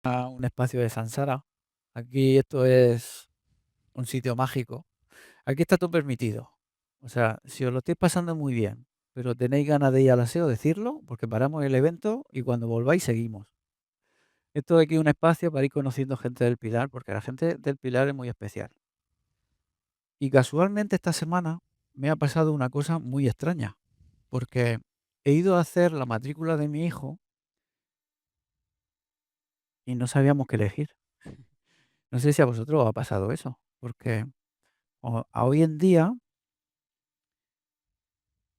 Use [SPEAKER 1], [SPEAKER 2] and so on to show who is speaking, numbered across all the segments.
[SPEAKER 1] A un espacio de Sansara. Aquí esto es un sitio mágico. Aquí está todo permitido. O sea, si os lo estáis pasando muy bien, pero tenéis ganas de ir al aseo, decirlo, porque paramos el evento y cuando volváis seguimos. Esto aquí es un espacio para ir conociendo gente del Pilar, porque la gente del Pilar es muy especial. Y casualmente esta semana me ha pasado una cosa muy extraña, porque he ido a hacer la matrícula de mi hijo y no sabíamos qué elegir. No sé si a vosotros os ha pasado eso, porque hoy en día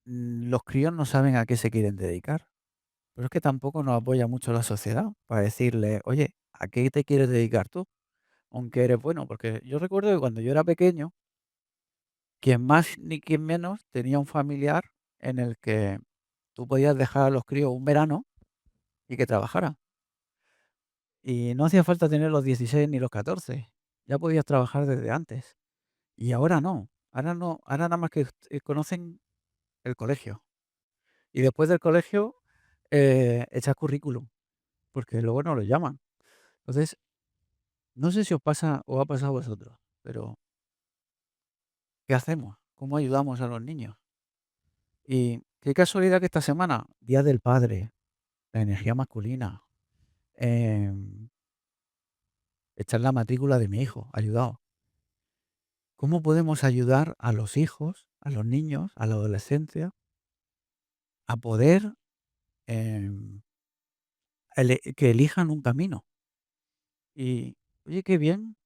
[SPEAKER 1] los críos no saben a qué se quieren dedicar. Pero es que tampoco nos apoya mucho la sociedad para decirle, oye, ¿a qué te quieres dedicar tú? Aunque eres bueno, porque yo recuerdo que cuando yo era pequeño, quien más ni quien menos tenía un familiar en el que tú podías dejar a los críos un verano y que trabajaran. Y no hacía falta tener los 16 ni los 14. Ya podías trabajar desde antes. Y ahora no. Ahora no, ahora nada más que conocen el colegio. Y después del colegio, echas currículum, porque luego no lo llaman. Entonces, no sé si os pasa o ha pasado a vosotros, pero ¿qué hacemos? ¿Cómo ayudamos a los niños? Y qué casualidad que esta semana, Día del Padre, la energía masculina, em, echar la matrícula de mi hijo, ayudado. ¿Cómo podemos ayudar a los hijos, a los niños, a la adolescencia, a poder em, que elijan un camino? Y oye, qué bien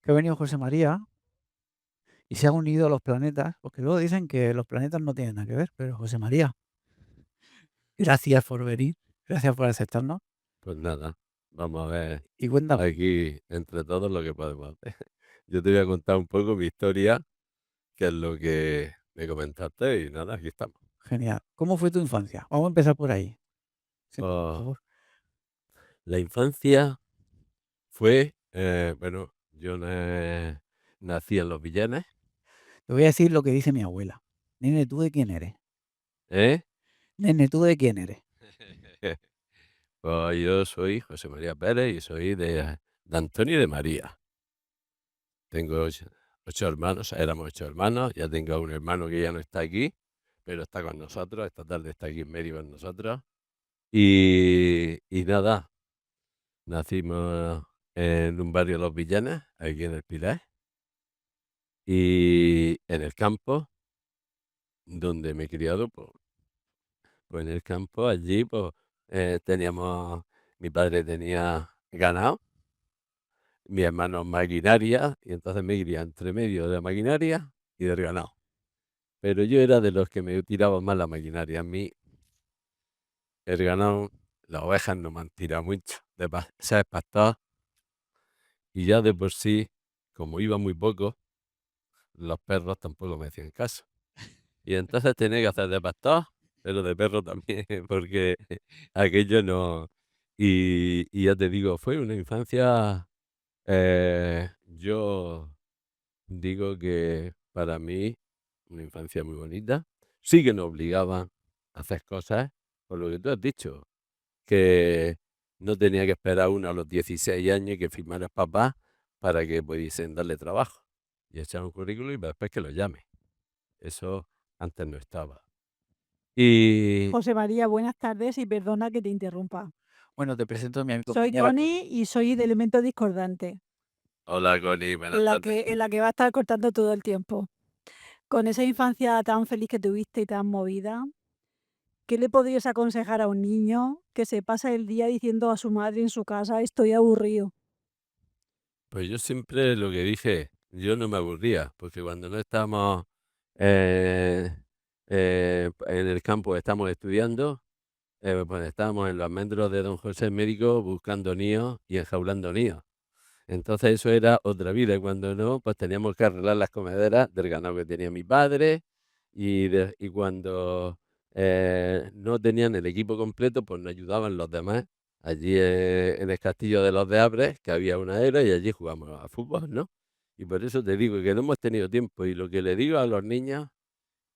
[SPEAKER 1] que ha venido José María y se ha unido a los planetas, porque luego dicen que los planetas no tienen nada que ver, pero José María, gracias por venir, gracias por aceptarnos
[SPEAKER 2] Pues nada, vamos a ver
[SPEAKER 1] y cuéntame,
[SPEAKER 2] aquí entre todos lo que podemos hacer. Yo te voy a contar un poco mi historia, que es lo que me comentaste, y nada, aquí estamos.
[SPEAKER 1] genial. ¿Cómo fue tu infancia? Vamos a empezar por ahí. Sí, por
[SPEAKER 2] Pues
[SPEAKER 1] favor.
[SPEAKER 2] la infancia fue, bueno, yo nací en Los Villanes,
[SPEAKER 1] Te voy a decir lo que dice mi abuela. Nene, ¿tú de quién eres?
[SPEAKER 2] ¿eh?
[SPEAKER 1] Nene, ¿tú de quién eres?
[SPEAKER 2] Pues yo soy José María Pérez y soy de Antonio y de María. Tengo ocho hermanos, éramos ocho hermanos, ya tengo un hermano que ya no está aquí, pero está con nosotros, esta tarde está aquí en medio con nosotros. Y nada, nacimos en un barrio de Los Villanes, aquí en el Pilar, y en el campo, donde me he criado, pues en el campo, allí, pues teníamos, mi padre tenía ganado, mi hermano maquinaria, y entonces me crié entre medio de la maquinaria y del ganado. Pero yo era de los que me tiraba más la maquinaria. A mí, el ganado, las ovejas no me han tirado mucho, ser pastor, y ya de por sí, como iba muy poco, los perros tampoco me hacían caso. Y entonces tenía que hacer de pastor, pero de perro también, porque aquello no. Y ya te digo, fue una infancia, yo digo que para mí, una infancia muy bonita. Sí que nos obligaban a hacer cosas, por lo que tú has dicho, que no tenía que esperar uno a los 16 años y que firmara papá para que pudiesen darle trabajo y echar un currículum y después que lo llame. Eso antes no estaba. Y
[SPEAKER 3] José María, buenas tardes y perdona que te interrumpa.
[SPEAKER 1] Bueno, te presento a mi
[SPEAKER 3] Soy
[SPEAKER 1] compañera Connie.
[SPEAKER 3] Connie y soy de Elemento Discordante,
[SPEAKER 2] hola, Connie, buenas tardes.
[SPEAKER 3] en la que va a estar cortando todo el tiempo. Con esa infancia tan feliz que tuviste y tan movida, ¿qué le podrías aconsejar a un niño que se pasa el día diciendo a su madre en su casa, estoy aburrido?
[SPEAKER 2] Pues yo siempre lo que dije, yo no me aburría, porque cuando no estábamos eh, en el campo, estamos estudiando, pues estábamos en los almendros de don José médico buscando níos y enjaulando níos. Entonces eso era otra vida, y cuando no, pues teníamos que arreglar las comederas del ganado que tenía mi padre, y cuando no tenían el equipo completo, pues nos ayudaban los demás. Allí en el castillo de los de Abres, que había una era, y allí jugamos a fútbol, ¿no? Y por eso te digo que no hemos tenido tiempo, y lo que le digo a los niños,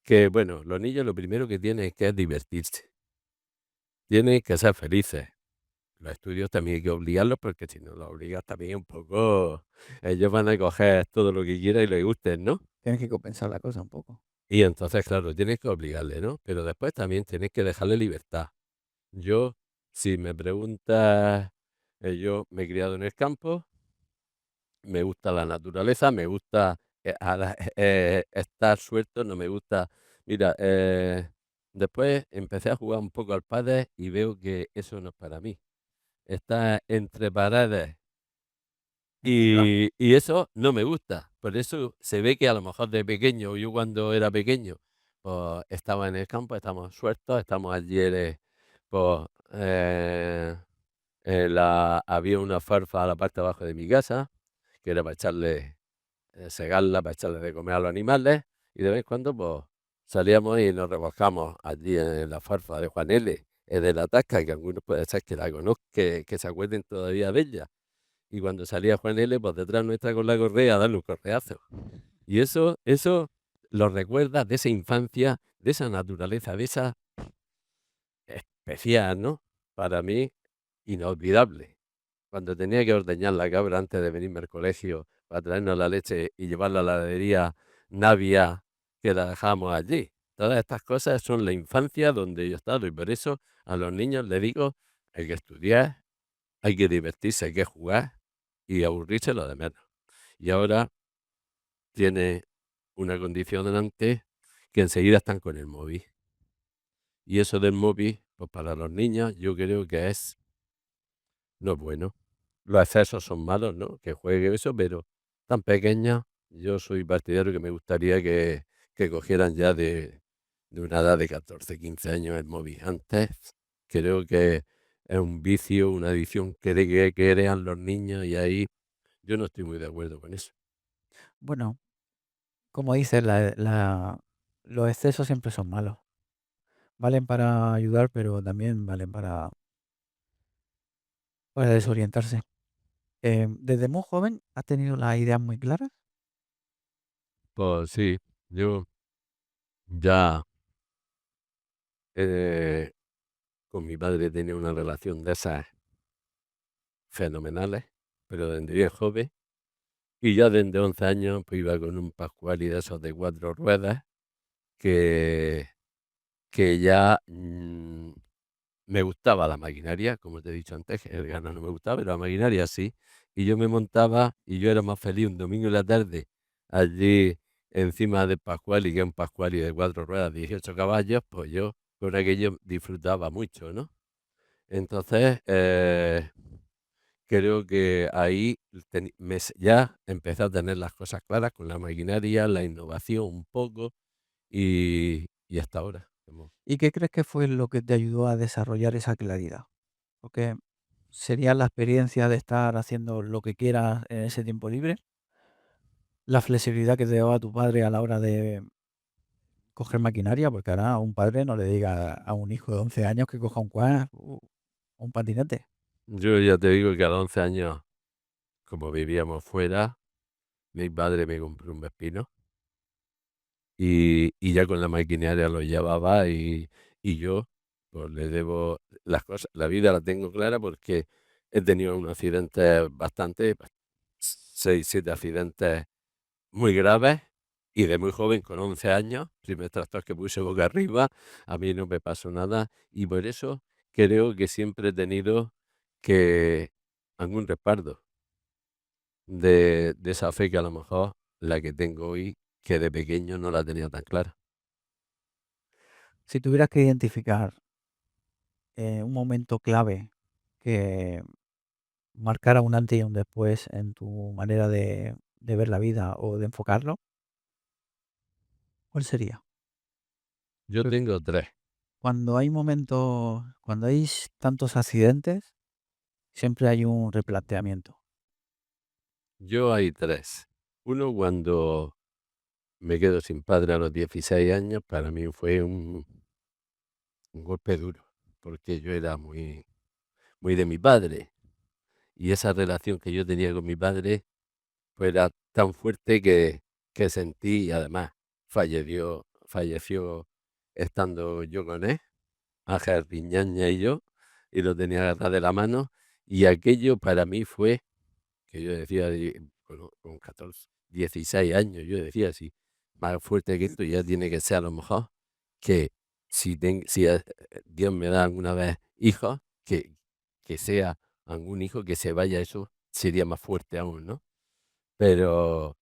[SPEAKER 2] que bueno, los niños lo primero que tienen es que es divertirse, tienen que ser felices. los estudios también hay que obligarlos, porque si no los obligas también un poco, ellos van a coger todo lo que quieran y les guste, ¿no?
[SPEAKER 1] Tienes que compensar la cosa un poco.
[SPEAKER 2] Y entonces, claro, tienes que obligarle, ¿no? Pero después también tienes que dejarle libertad. Yo, si me preguntas, yo me he criado en el campo, me gusta la naturaleza, me gusta estar suelto, no me gusta. Mira, después empecé a jugar un poco al pádel y veo que eso no es para mí. Estar entre paredes y eso no me gusta. Por eso se ve que a lo mejor de pequeño, yo cuando era pequeño, pues estaba en el campo, estamos sueltos, estamos allí, pues, había una farfa a la parte de abajo de mi casa, que era para echarle, segarla, para echarle de comer a los animales, y de vez en cuando, pues, salíamos y nos rebajamos allí en la farfa de Juan L., de la Tasca, que algunos puede ser que la conozcan, que se acuerden todavía de ella. Y cuando salía Juan L., pues detrás nuestra con la correa a darle un correazo. Y eso lo recuerdas de esa infancia, de esa naturaleza, de esa especial, ¿no? Para mí, inolvidable. Cuando tenía que ordeñar la cabra antes de venirme al colegio para traernos la leche y llevarla a la heladería Navia, que la dejábamos allí. Todas estas cosas son la infancia donde yo he estado, y por eso a los niños les digo, hay que estudiar, hay que divertirse, hay que jugar y aburrirse lo de menos. Y ahora tiene una condición delante, que enseguida están con el móvil. Y eso del móvil, pues para los niños yo creo que no es bueno. Los excesos son malos, ¿no? Que juegue eso, pero tan pequeñas, yo soy partidario que me gustaría que cogieran ya de una edad de 14, 15 años el móvil. Antes creo que es un vicio, una adicción que crean los niños, y ahí yo no estoy muy de acuerdo con eso.
[SPEAKER 1] Bueno, como dices, los excesos siempre son malos. Valen para ayudar, pero también valen para desorientarse. ¿Desde muy joven has tenido las ideas muy claras?
[SPEAKER 2] Pues sí, yo ya eh, con mi padre tenía una relación de esas fenomenales, pero desde bien joven. Y ya desde 11 años pues iba con un Pascual y de esos de 4 ruedas que, que ya me gustaba la maquinaria, como te he dicho antes, que el ganado no me gustaba, pero la maquinaria sí. Y yo me montaba y yo era más feliz un domingo en la tarde allí encima del Pascual, que es un Pascual y de 4 ruedas, 18 caballos, pues yo con aquello disfrutaba mucho, ¿no? Entonces, creo que ahí ya empecé a tener las cosas claras con la maquinaria, la innovación un poco, y hasta ahora.
[SPEAKER 1] ¿Y qué crees que fue lo que te ayudó a desarrollar esa claridad? Porque sería la experiencia de estar haciendo lo que quieras en ese tiempo libre, la flexibilidad que te daba tu padre a la hora de coger maquinaria, porque ahora a un padre no le diga a un hijo de 11 años que coja un quad o un patinete.
[SPEAKER 2] Yo ya te digo que a los 11 años, como vivíamos fuera, mi padre me compró un Vespino, y ya con la maquinaria lo llevaba, y yo, pues le debo las cosas, la vida la tengo clara porque he tenido unos accidentes bastante, 6, 7 accidentes muy graves, y de muy joven, con 11 años, primer tractor que puse boca arriba, a mí no me pasó nada, y por eso creo que siempre he tenido que algún respaldo de esa fe que a lo mejor la que tengo hoy, que de pequeño no la tenía tan clara.
[SPEAKER 1] Si tuvieras que identificar un momento clave que marcara un antes y un después en tu manera de ver la vida o de enfocarlo, ¿cuál sería?
[SPEAKER 2] Yo
[SPEAKER 1] Porque
[SPEAKER 2] tengo 3.
[SPEAKER 1] cuando hay momentos, cuando hay tantos accidentes, siempre hay un replanteamiento.
[SPEAKER 2] Yo hay 3. Uno, cuando me quedo sin padre a los 16 años, para mí fue un golpe duro, porque yo era muy, muy de mi padre, y esa relación que yo tenía con mi padre, pues era tan fuerte que sentí, y además falleció estando yo con él, Ángel Piñaña y yo. y lo tenía agarrado de la mano, y aquello para mí fue, que yo decía, bueno, con 14, 16 años, yo decía, sí, más fuerte que esto ya tiene que ser a lo mejor que si Dios me da alguna vez hijos, que sea algún hijo que se vaya, eso sería más fuerte aún, ¿no? Pero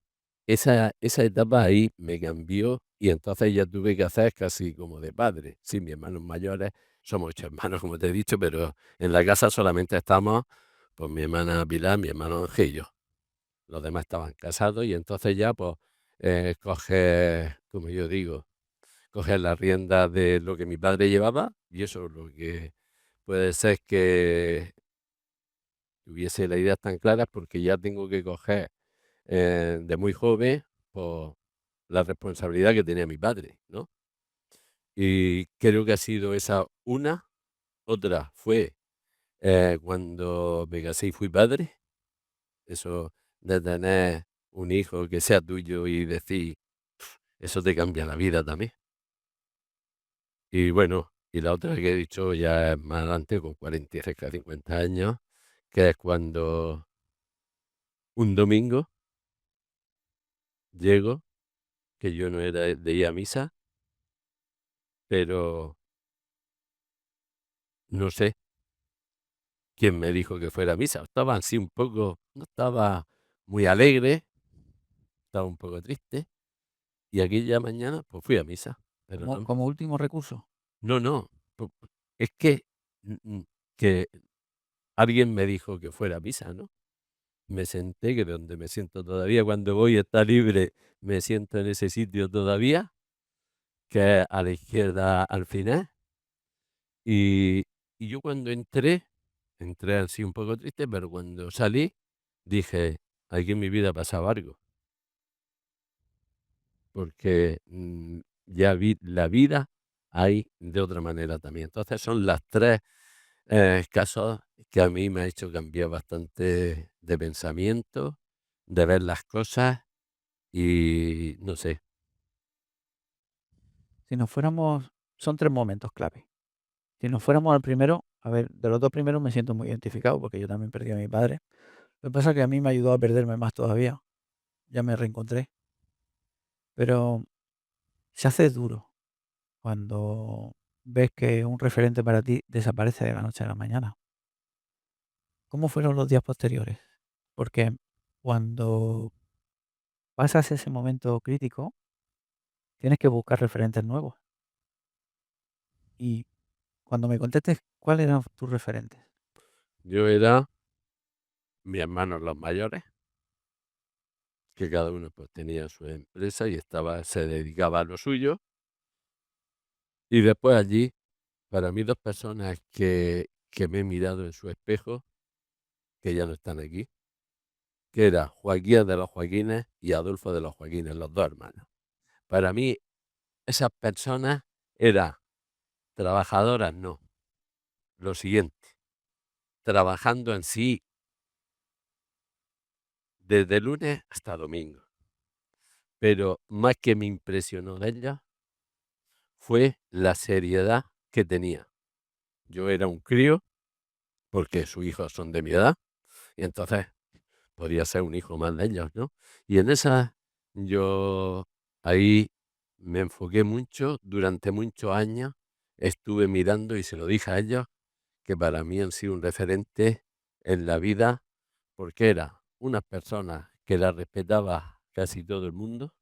[SPEAKER 2] esa etapa ahí me cambió y entonces ya tuve que hacer casi como de padre. Sí, mis hermanos mayores, somos 8 hermanos, como te he dicho, pero en la casa solamente estamos, pues, mi hermana Pilar, mi hermano Ángel y yo. Los demás estaban casados y entonces ya, pues, coges, como yo digo, coges las riendas de lo que mi padre llevaba y eso es lo que puede ser que tuviese las ideas tan claras porque ya tengo que coger, de muy joven, pues, la responsabilidad que tenía mi padre, ¿no? Y creo que ha sido esa una. Otra fue, cuando me casé y fui padre, eso de tener un hijo que sea tuyo y decir, eso te cambia la vida también. Y bueno, y la otra que he dicho ya es más adelante, con 40 cerca de 50 años, que es cuando un domingo llego, que yo no era de ir a misa, pero no sé quién me dijo que fuera a misa. Estaba así un poco, no estaba muy alegre, estaba un poco triste, y aquella mañana, pues fui a misa, pero
[SPEAKER 1] como
[SPEAKER 2] no,
[SPEAKER 1] como último recurso.
[SPEAKER 2] no, no, es que, que alguien me dijo que fuera a misa, ¿no? Me senté, que donde me siento todavía cuando voy está libre, me siento en ese sitio todavía, que es a la izquierda al final, y yo cuando entré así un poco triste, pero cuando salí dije: "Aquí en mi vida ha pasado algo", porque, ya vi la vida hay de otra manera también. Entonces son las 3 casos que a mí me ha hecho cambiar bastante de pensamiento, de ver las cosas y no sé.
[SPEAKER 1] Si nos fuéramos son 3 momentos clave. Si nos fuéramos al primero, a ver, de los 2 primeros me siento muy identificado, porque yo también perdí a mi padre. Lo que pasa es que a mí me ayudó a perderme más todavía, ya me reencontré, pero se hace duro cuando ves que un referente para ti desaparece de la noche a la mañana. ¿Cómo fueron los días posteriores? Porque cuando pasas ese momento crítico, tienes que buscar referentes nuevos. Y cuando me contestes, ¿cuáles eran tus referentes?
[SPEAKER 2] Yo era mis hermanos los mayores, que cada uno, pues, tenía su empresa y se dedicaba a lo suyo, y después allí, para mí, 2 personas que me he mirado en su espejo, que ya no están aquí, que era Joaquín de los Joaquines y Adolfo de los Joaquines, los 2 hermanos. Para mí, esas personas eran trabajadoras, no, lo siguiente, trabajando en sí desde lunes hasta domingo, pero más que me impresionó de ellas fue la seriedad que tenía. Yo era un crío, porque sus hijos son de mi edad, y entonces podía ser un hijo más de ellos, ¿no? Y en esa yo ahí me enfoqué mucho, durante muchos años estuve mirando y se lo dije a ellos, que para mí han sido un referente en la vida, porque era unas personas que la respetaba casi todo el mundo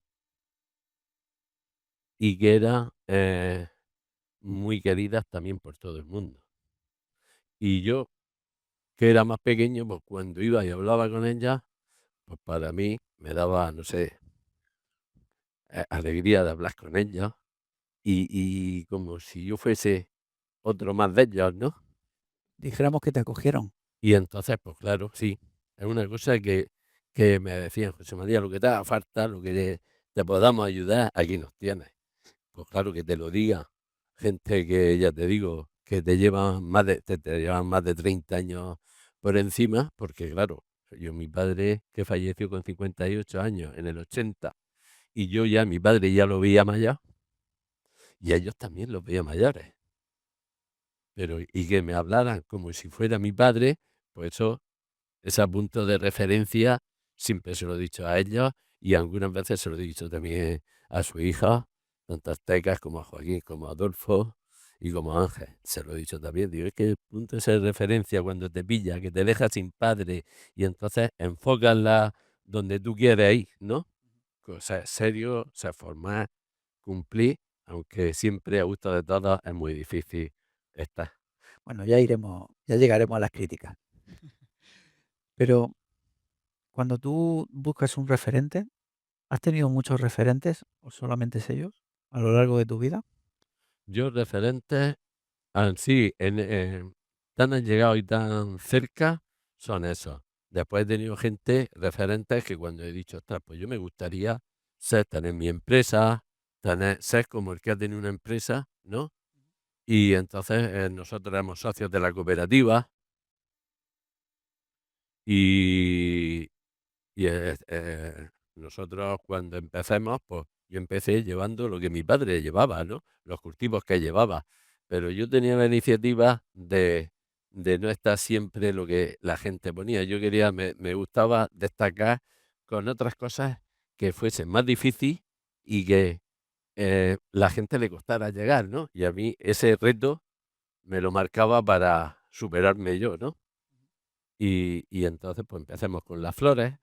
[SPEAKER 2] y que eran muy queridas también por todo el mundo. Y yo, que era más pequeño, pues cuando iba y hablaba con ellas, pues para mí me daba, no sé, alegría de hablar con ellos y como si yo fuese otro más de ellos, ¿no?
[SPEAKER 1] Dijéramos que te acogieron.
[SPEAKER 2] Y entonces, pues claro, sí, es una cosa que me decían: "José María, lo que te haga falta, lo que te podamos ayudar, aquí nos tienes". Pues claro, que te lo diga gente que, ya te digo, que te llevan más de 30 años por encima, porque claro, mi padre que falleció con 58 años en el 80, y yo ya, mi padre ya lo veía mayor, y a ellos también los veía mayores. pero y que me hablaran como si fuera mi padre, pues eso, ese punto de referencia siempre se lo he dicho a ellos y algunas veces se lo he dicho también a su hija, tanto a Aztecas como a Joaquín, como a Adolfo y como a Ángel. Se lo he dicho también. Digo, es que el punto ese de referencia cuando te pilla, que te deja sin padre y entonces enfócala donde tú quieres ir, ¿no? O sea, serio, se formar, cumplir, aunque siempre a gusto de todos es muy difícil estar.
[SPEAKER 1] Bueno, ya llegaremos a las críticas. Pero cuando tú buscas un referente, ¿has tenido muchos referentes o solamente ellos a lo largo de tu vida?
[SPEAKER 2] Yo referentes sí, tan allegados y tan cerca son esos. Después he tenido gente, referentes, que cuando he dicho: "Ostras, pues yo me gustaría tener mi empresa, ser como el que ha tenido una empresa", ¿no? Y entonces, nosotros éramos socios de la cooperativa y nosotros cuando empecemos, pues yo empecé llevando lo que mi padre llevaba, ¿no? Los cultivos que llevaba. Pero yo tenía la iniciativa de no estar siempre lo que la gente ponía. Yo quería, me gustaba destacar con otras cosas que fuesen más difícil y que la gente le costara llegar, ¿no? Y a mí ese reto me lo marcaba para superarme yo, ¿no? Y entonces, pues empecemos con las flores.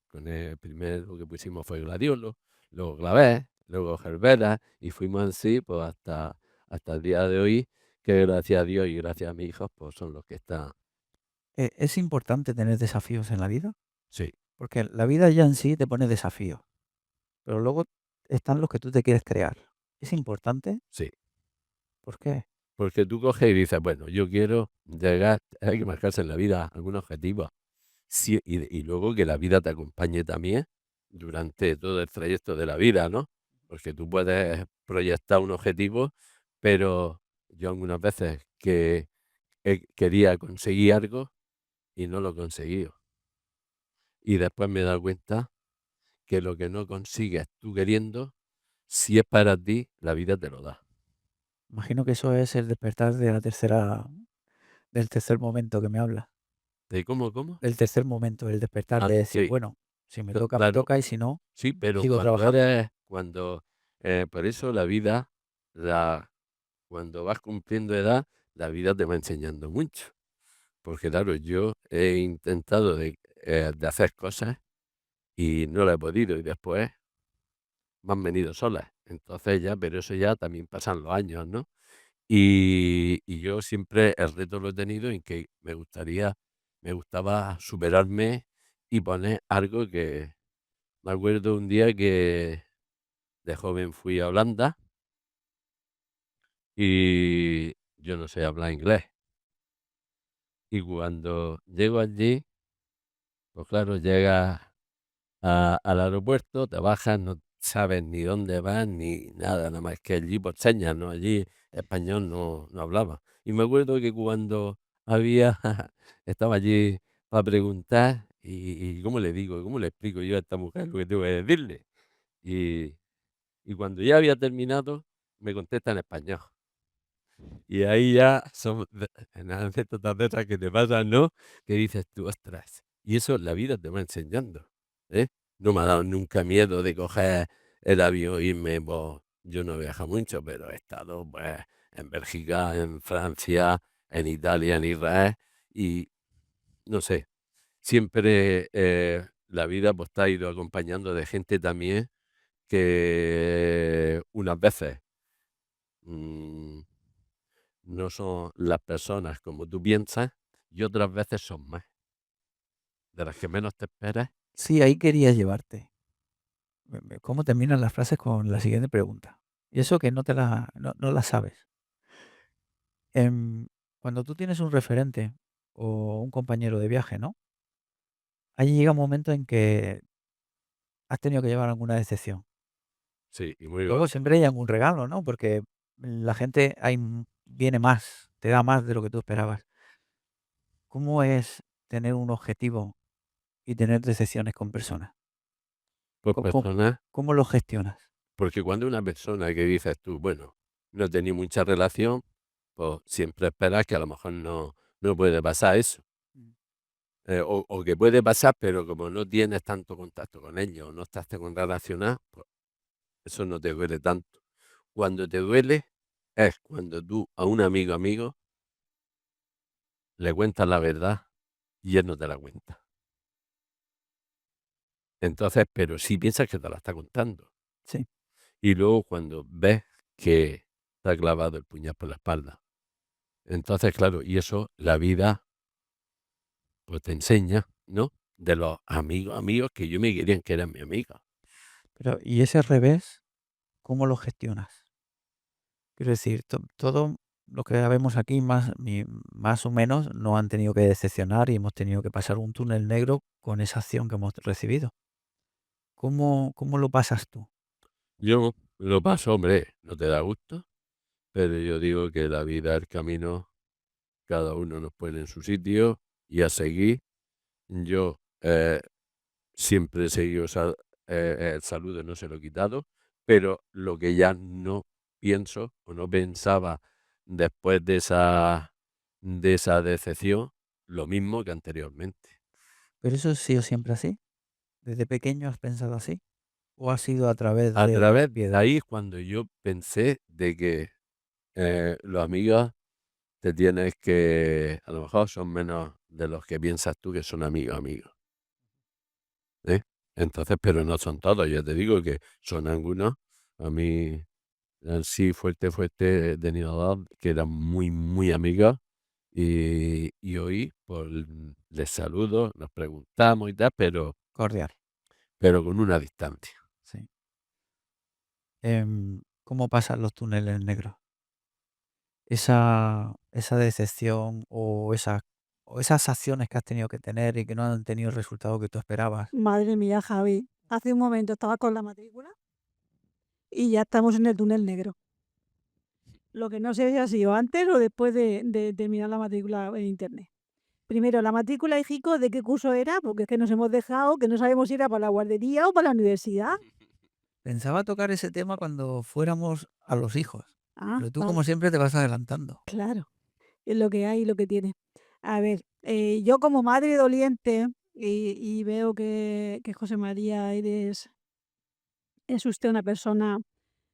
[SPEAKER 2] Con el primero que pusimos fue gladiolo, luego clavel, luego gerbera, y fuimos así, pues hasta el día de hoy, que gracias a Dios y gracias a mis hijos, pues son los que están.
[SPEAKER 1] ¿Es importante tener desafíos en la vida?
[SPEAKER 2] Sí,
[SPEAKER 1] Porque la vida ya en sí te pone desafíos, pero luego están los que tú te quieres crear. ¿Es importante?
[SPEAKER 2] sí.
[SPEAKER 1] ¿Por qué?
[SPEAKER 2] Porque tú coges y dices, bueno, yo quiero llegar, hay que marcarse en la vida algún objetivo. Sí, y luego que la vida te acompañe también durante todo el trayecto de la vida, ¿no? Porque tú puedes proyectar un objetivo, pero yo algunas veces que quería conseguir algo y no lo he conseguido. Y después me he dado cuenta que lo que no consigues tú queriendo, si es para ti, la vida te lo da.
[SPEAKER 1] Imagino que eso es el despertar de del tercer momento que me habla.
[SPEAKER 2] ¿De cómo, cómo?
[SPEAKER 1] Del tercer momento, el despertar,
[SPEAKER 2] Ah,
[SPEAKER 1] de decir,
[SPEAKER 2] sí,
[SPEAKER 1] bueno, si me toca, me
[SPEAKER 2] claro,
[SPEAKER 1] toca y si no,
[SPEAKER 2] sí, pero
[SPEAKER 1] sigo
[SPEAKER 2] cuando
[SPEAKER 1] trabajando.
[SPEAKER 2] eres, por eso la vida, cuando vas cumpliendo edad, la vida te va enseñando mucho. Porque claro, yo he intentado de hacer cosas y no lo he podido y después me han venido solas. Entonces ya, pero eso ya también pasan los años, ¿no? Y yo siempre el reto lo he tenido en que me gustaba superarme y poner algo que me acuerdo un día que de joven fui a Holanda y yo no sé hablar inglés. Y cuando llego allí, pues claro, llegas al aeropuerto, te bajas, no sabes ni dónde vas ni nada, nada más que allí por señas, ¿no? Allí español no hablaba. Y me acuerdo que cuando había, estaba allí para preguntar, y ¿cómo le digo? ¿Cómo le explico yo a esta mujer lo que tengo que decirle? Y, y cuando ya había terminado, me contesta en español. Y ahí ya son anécdotas de esas que te pasan, ¿no? Que dices tú, ostras, y eso la vida te va enseñando, ¿eh? No me ha dado nunca miedo de coger el avión e irme, pues, yo no he viajado mucho, pero he estado, pues, en Bélgica, en Francia, en Italia, en Israel, y no sé, siempre la vida pues te ha ido acompañando de gente también que unas veces mm, no son las personas como tú piensas y otras veces son más, de las que menos te esperas.
[SPEAKER 1] Sí, ahí quería llevarte. ¿Cómo terminan las frases con la siguiente pregunta? Y eso que no la sabes. Em, Cuando tú tienes un referente o un compañero de viaje, ¿no? Ahí llega un momento en que has tenido que llevar alguna decepción.
[SPEAKER 2] Sí, y muy
[SPEAKER 1] Luego
[SPEAKER 2] gordo.
[SPEAKER 1] siempre hay algún regalo, ¿no? Porque la gente viene más, te da más de lo que tú esperabas. ¿Cómo es tener un objetivo y tener decepciones con personas?
[SPEAKER 2] Pues
[SPEAKER 1] ¿Cómo, cómo-
[SPEAKER 2] personas,
[SPEAKER 1] cómo lo gestionas?
[SPEAKER 2] porque cuando una persona que dices tú, bueno, no tenía mucha relación, pues siempre esperas que a lo mejor no puede pasar eso.
[SPEAKER 1] Mm.
[SPEAKER 2] O que puede pasar, pero como no tienes tanto contacto con ellos, o no estás tan relacionado, pues eso no te duele tanto. Cuando te duele es cuando tú a un amigo le cuentas la verdad y él no te la cuenta. Entonces, pero sí piensas que te la está contando.
[SPEAKER 1] Sí,
[SPEAKER 2] Y luego cuando ves que te ha clavado el puñal por la espalda. Entonces, claro, y eso la vida pues te enseña, ¿no? De los amigos que yo me querían que eran mi amiga.
[SPEAKER 1] pero ¿y ese revés cómo lo gestionas? Quiero decir, todo lo que vemos aquí, más o menos, nos han tenido que decepcionar y hemos tenido que pasar un túnel negro con esa acción que hemos recibido. ¿Cómo lo pasas tú?
[SPEAKER 2] Yo lo paso, hombre, no te da gusto, pero yo digo que la vida, el camino, cada uno nos pone en su sitio y a seguir. Yo siempre he seguido el saludo, no se lo he quitado, pero lo que ya no pienso o no pensaba después de esa decepción, lo mismo que anteriormente.
[SPEAKER 1] ¿Pero eso ha sido siempre así? ¿Desde pequeño has pensado así? ¿O ha sido a través
[SPEAKER 2] A
[SPEAKER 1] de
[SPEAKER 2] través de
[SPEAKER 1] piedras?
[SPEAKER 2] ahí es cuando yo pensé de que los amigos te tienes que, a lo mejor son menos de los que piensas tú que son amigos, ¿eh? Entonces, pero no son todos, ya te digo que son algunos. A mí, así fuerte, he tenido dos que eran muy amigas y hoy, pues, les saludo, nos preguntamos y tal,
[SPEAKER 1] Cordial,
[SPEAKER 2] pero con una distancia.
[SPEAKER 1] sí. ¿Cómo pasan los túneles negros? Esa decepción o esas acciones que has tenido que tener y que no han tenido el resultado que tú esperabas.
[SPEAKER 3] Madre mía, Javi. Hace un momento estaba con la matrícula y ya estamos en el túnel negro. Lo que no sé si ha sido antes o después de terminar la matrícula en internet. Primero, la matrícula, hijico, ¿de qué curso era? Porque es que nos hemos dejado, que no sabemos si era para la guardería o para la universidad.
[SPEAKER 1] Pensaba tocar ese tema cuando fuéramos a los hijos,
[SPEAKER 3] Ah,
[SPEAKER 1] pero tú
[SPEAKER 3] vale,
[SPEAKER 1] como siempre te vas adelantando.
[SPEAKER 3] claro. Es lo que hay y lo que tiene. A ver, yo como madre doliente y veo que José María es usted una persona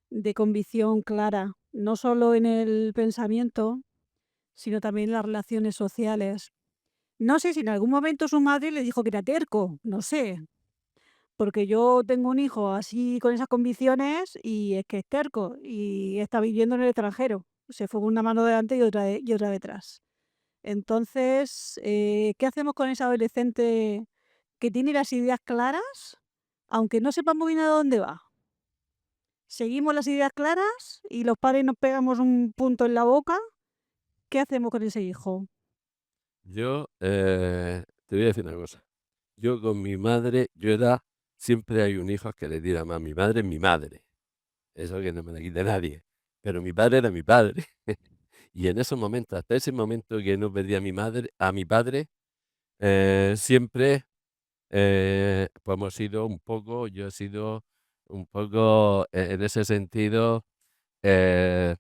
[SPEAKER 3] de convicción clara, no solo en el pensamiento, sino también en las relaciones sociales. No sé si en algún momento su madre le dijo que era terco, no sé, porque yo tengo un hijo así con esas convicciones y es que es terco y está viviendo en el extranjero. Se fue con una mano delante y otra detrás. Entonces, ¿qué hacemos con ese adolescente que tiene las ideas claras, aunque no sepa muy bien a dónde va? ¿Seguimos las ideas claras y los padres nos pegamos un punto en la boca? ¿Qué hacemos con ese hijo?
[SPEAKER 2] Yo te voy a decir una cosa. Yo con mi madre, siempre hay un hijo que le tira más. Mi madre es mi madre. Eso que no me la quite nadie. Pero mi padre era mi padre. Y en esos momentos, hasta ese momento que no perdí a mi padre, siempre pues yo he sido un poco en ese sentido eh,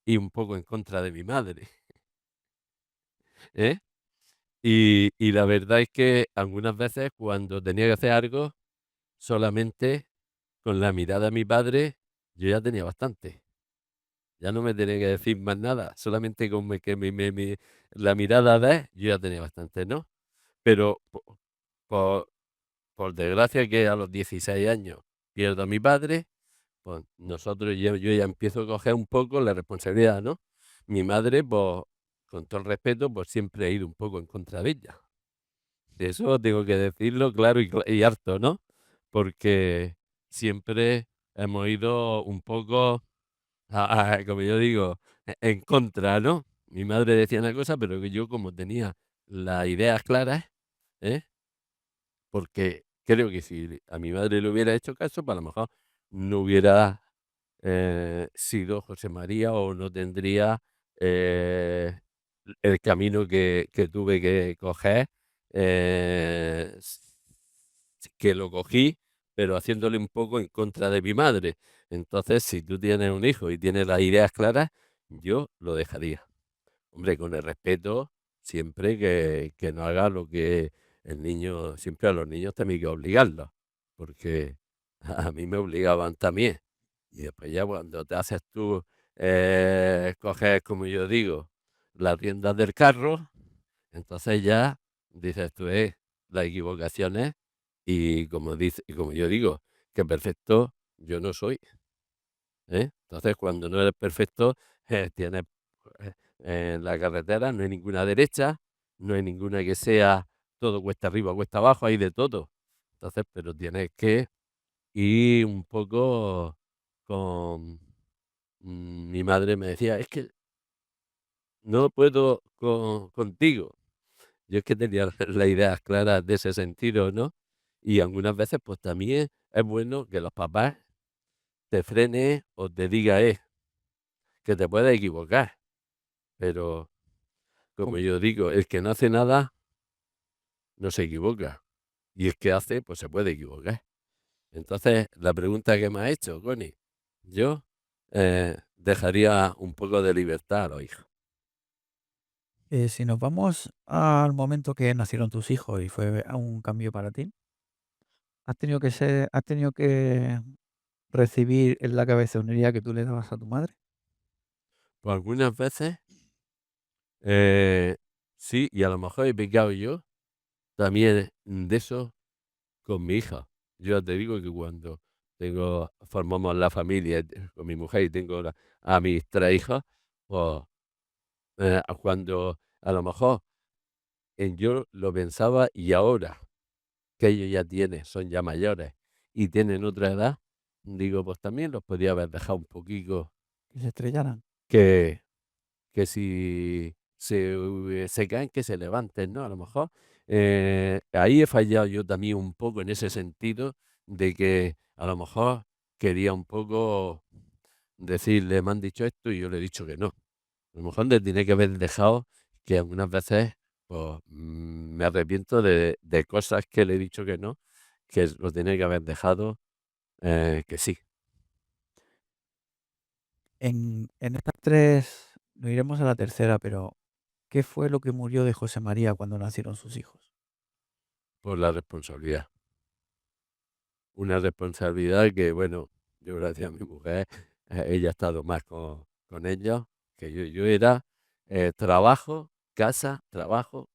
[SPEAKER 2] y un poco en contra de mi madre. ¿Eh? Y la verdad es que algunas veces cuando tenía que hacer algo, solamente con la mirada de mi padre, yo ya tenía bastante. Ya no me tenía que decir más nada, solamente con que la mirada de él, yo ya tenía bastante, ¿no? Pero por, por desgracia que a los 16 años pierdo a mi padre, pues yo ya empiezo a coger un poco la responsabilidad, ¿no? Mi madre, pues, con todo el respeto, pues siempre ha ido un poco en contra de ella. Eso tengo que decirlo claro y harto, ¿no? Porque siempre hemos ido un poco, como yo digo, en contra, ¿no? Mi madre decía una cosa, pero que yo como tenía las ideas claras, ¿eh? Porque creo que si a mi madre le hubiera hecho caso, pues a lo mejor no hubiera sido José María o no tendría eh, el camino que tuve que coger, que lo cogí, pero haciéndole un poco en contra de mi madre. Entonces, si tú tienes un hijo y tienes las ideas claras, yo lo dejaría. Hombre, con el respeto, siempre que no haga lo que el niño, siempre a los niños también hay que obligarlos, porque a mí me obligaban también. Y después ya cuando te haces tú, coges, como yo digo, las riendas del carro, entonces ya dices tú, las equivocaciones, y como yo digo, que perfecto yo no soy. Entonces, cuando no eres perfecto, tienes, en la carretera no hay ninguna derecha, no hay ninguna que sea todo cuesta arriba, cuesta abajo, hay de todo. Entonces, pero tienes que ir un poco con mi madre me decía: "Es que no puedo contigo". Yo es que tenía las ideas claras de ese sentido, ¿no? Y algunas veces, pues, también es bueno que los papás te frenen o te diga: que te puedes equivocar". Pero, como
[SPEAKER 1] Com
[SPEAKER 2] yo digo, el que no hace nada no se equivoca, y el que hace, pues se puede equivocar. Entonces, la pregunta que me has hecho, Connie, yo, dejaría un poco de libertad a los hijos.
[SPEAKER 1] Si nos vamos al momento que nacieron tus hijos y fue un cambio para ti, has tenido que recibir en la cabezonería que tú le dabas a tu madre?
[SPEAKER 2] Pues algunas veces, eh, sí, y a lo mejor he pecado yo también de eso con mi hija. Yo ya te digo que cuando formamos la familia con mi mujer y tengo a mis 3 hijos, pues, cuando a lo mejor yo lo pensaba, y ahora que ellos ya son ya mayores y tienen otra edad, digo, pues también los podía haber dejado un poquito
[SPEAKER 1] Que se estrellaran.
[SPEAKER 2] que, que si se caen, que se levanten, ¿no? A lo mejor ahí he fallado yo también un poco en ese sentido de que a lo mejor quería un poco decirle, me han dicho esto y yo le he dicho que no. A lo mejor le tiene que haber dejado que algunas veces, pues, me arrepiento de cosas que le he dicho que no, que lo tiene que haber dejado, que sí.
[SPEAKER 1] En estas 3 nos iremos a la tercera, pero ¿qué fue lo que murió de José María cuando nacieron sus hijos?
[SPEAKER 2] Por la responsabilidad. Una responsabilidad que, bueno, yo gracias a mi mujer, ella ha estado más con ellos que yo. Yo era, trabajo, casa, trabajo,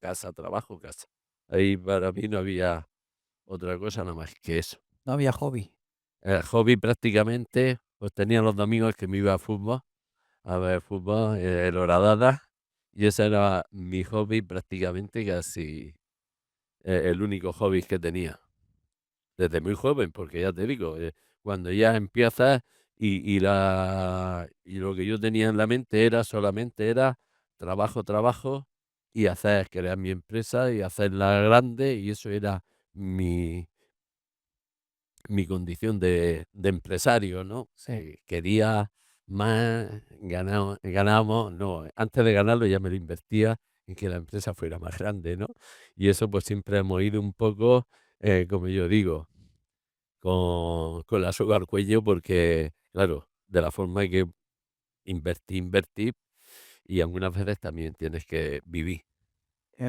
[SPEAKER 2] casa. Ahí para mí no había otra cosa nada más que eso.
[SPEAKER 1] No había hobby.
[SPEAKER 2] El hobby prácticamente, pues tenía los domingos que me iba a ver fútbol, el Horadada, y ese era mi hobby prácticamente casi, el único hobby que tenía. Desde muy joven, porque ya te digo, cuando ya empiezas y lo que yo tenía en la mente solamente era trabajo, trabajo y crear mi empresa y hacerla grande, y eso era mi mi condición de empresario, ¿no?
[SPEAKER 1] Sí.
[SPEAKER 2] Quería más, ganábamos, no, antes de ganarlo ya me lo invertía en que la empresa fuera más grande, ¿no? Y eso, pues, siempre hemos ido un poco, como yo digo, con la soga al cuello porque, claro, de la forma que invertí, y algunas veces también tienes que vivir.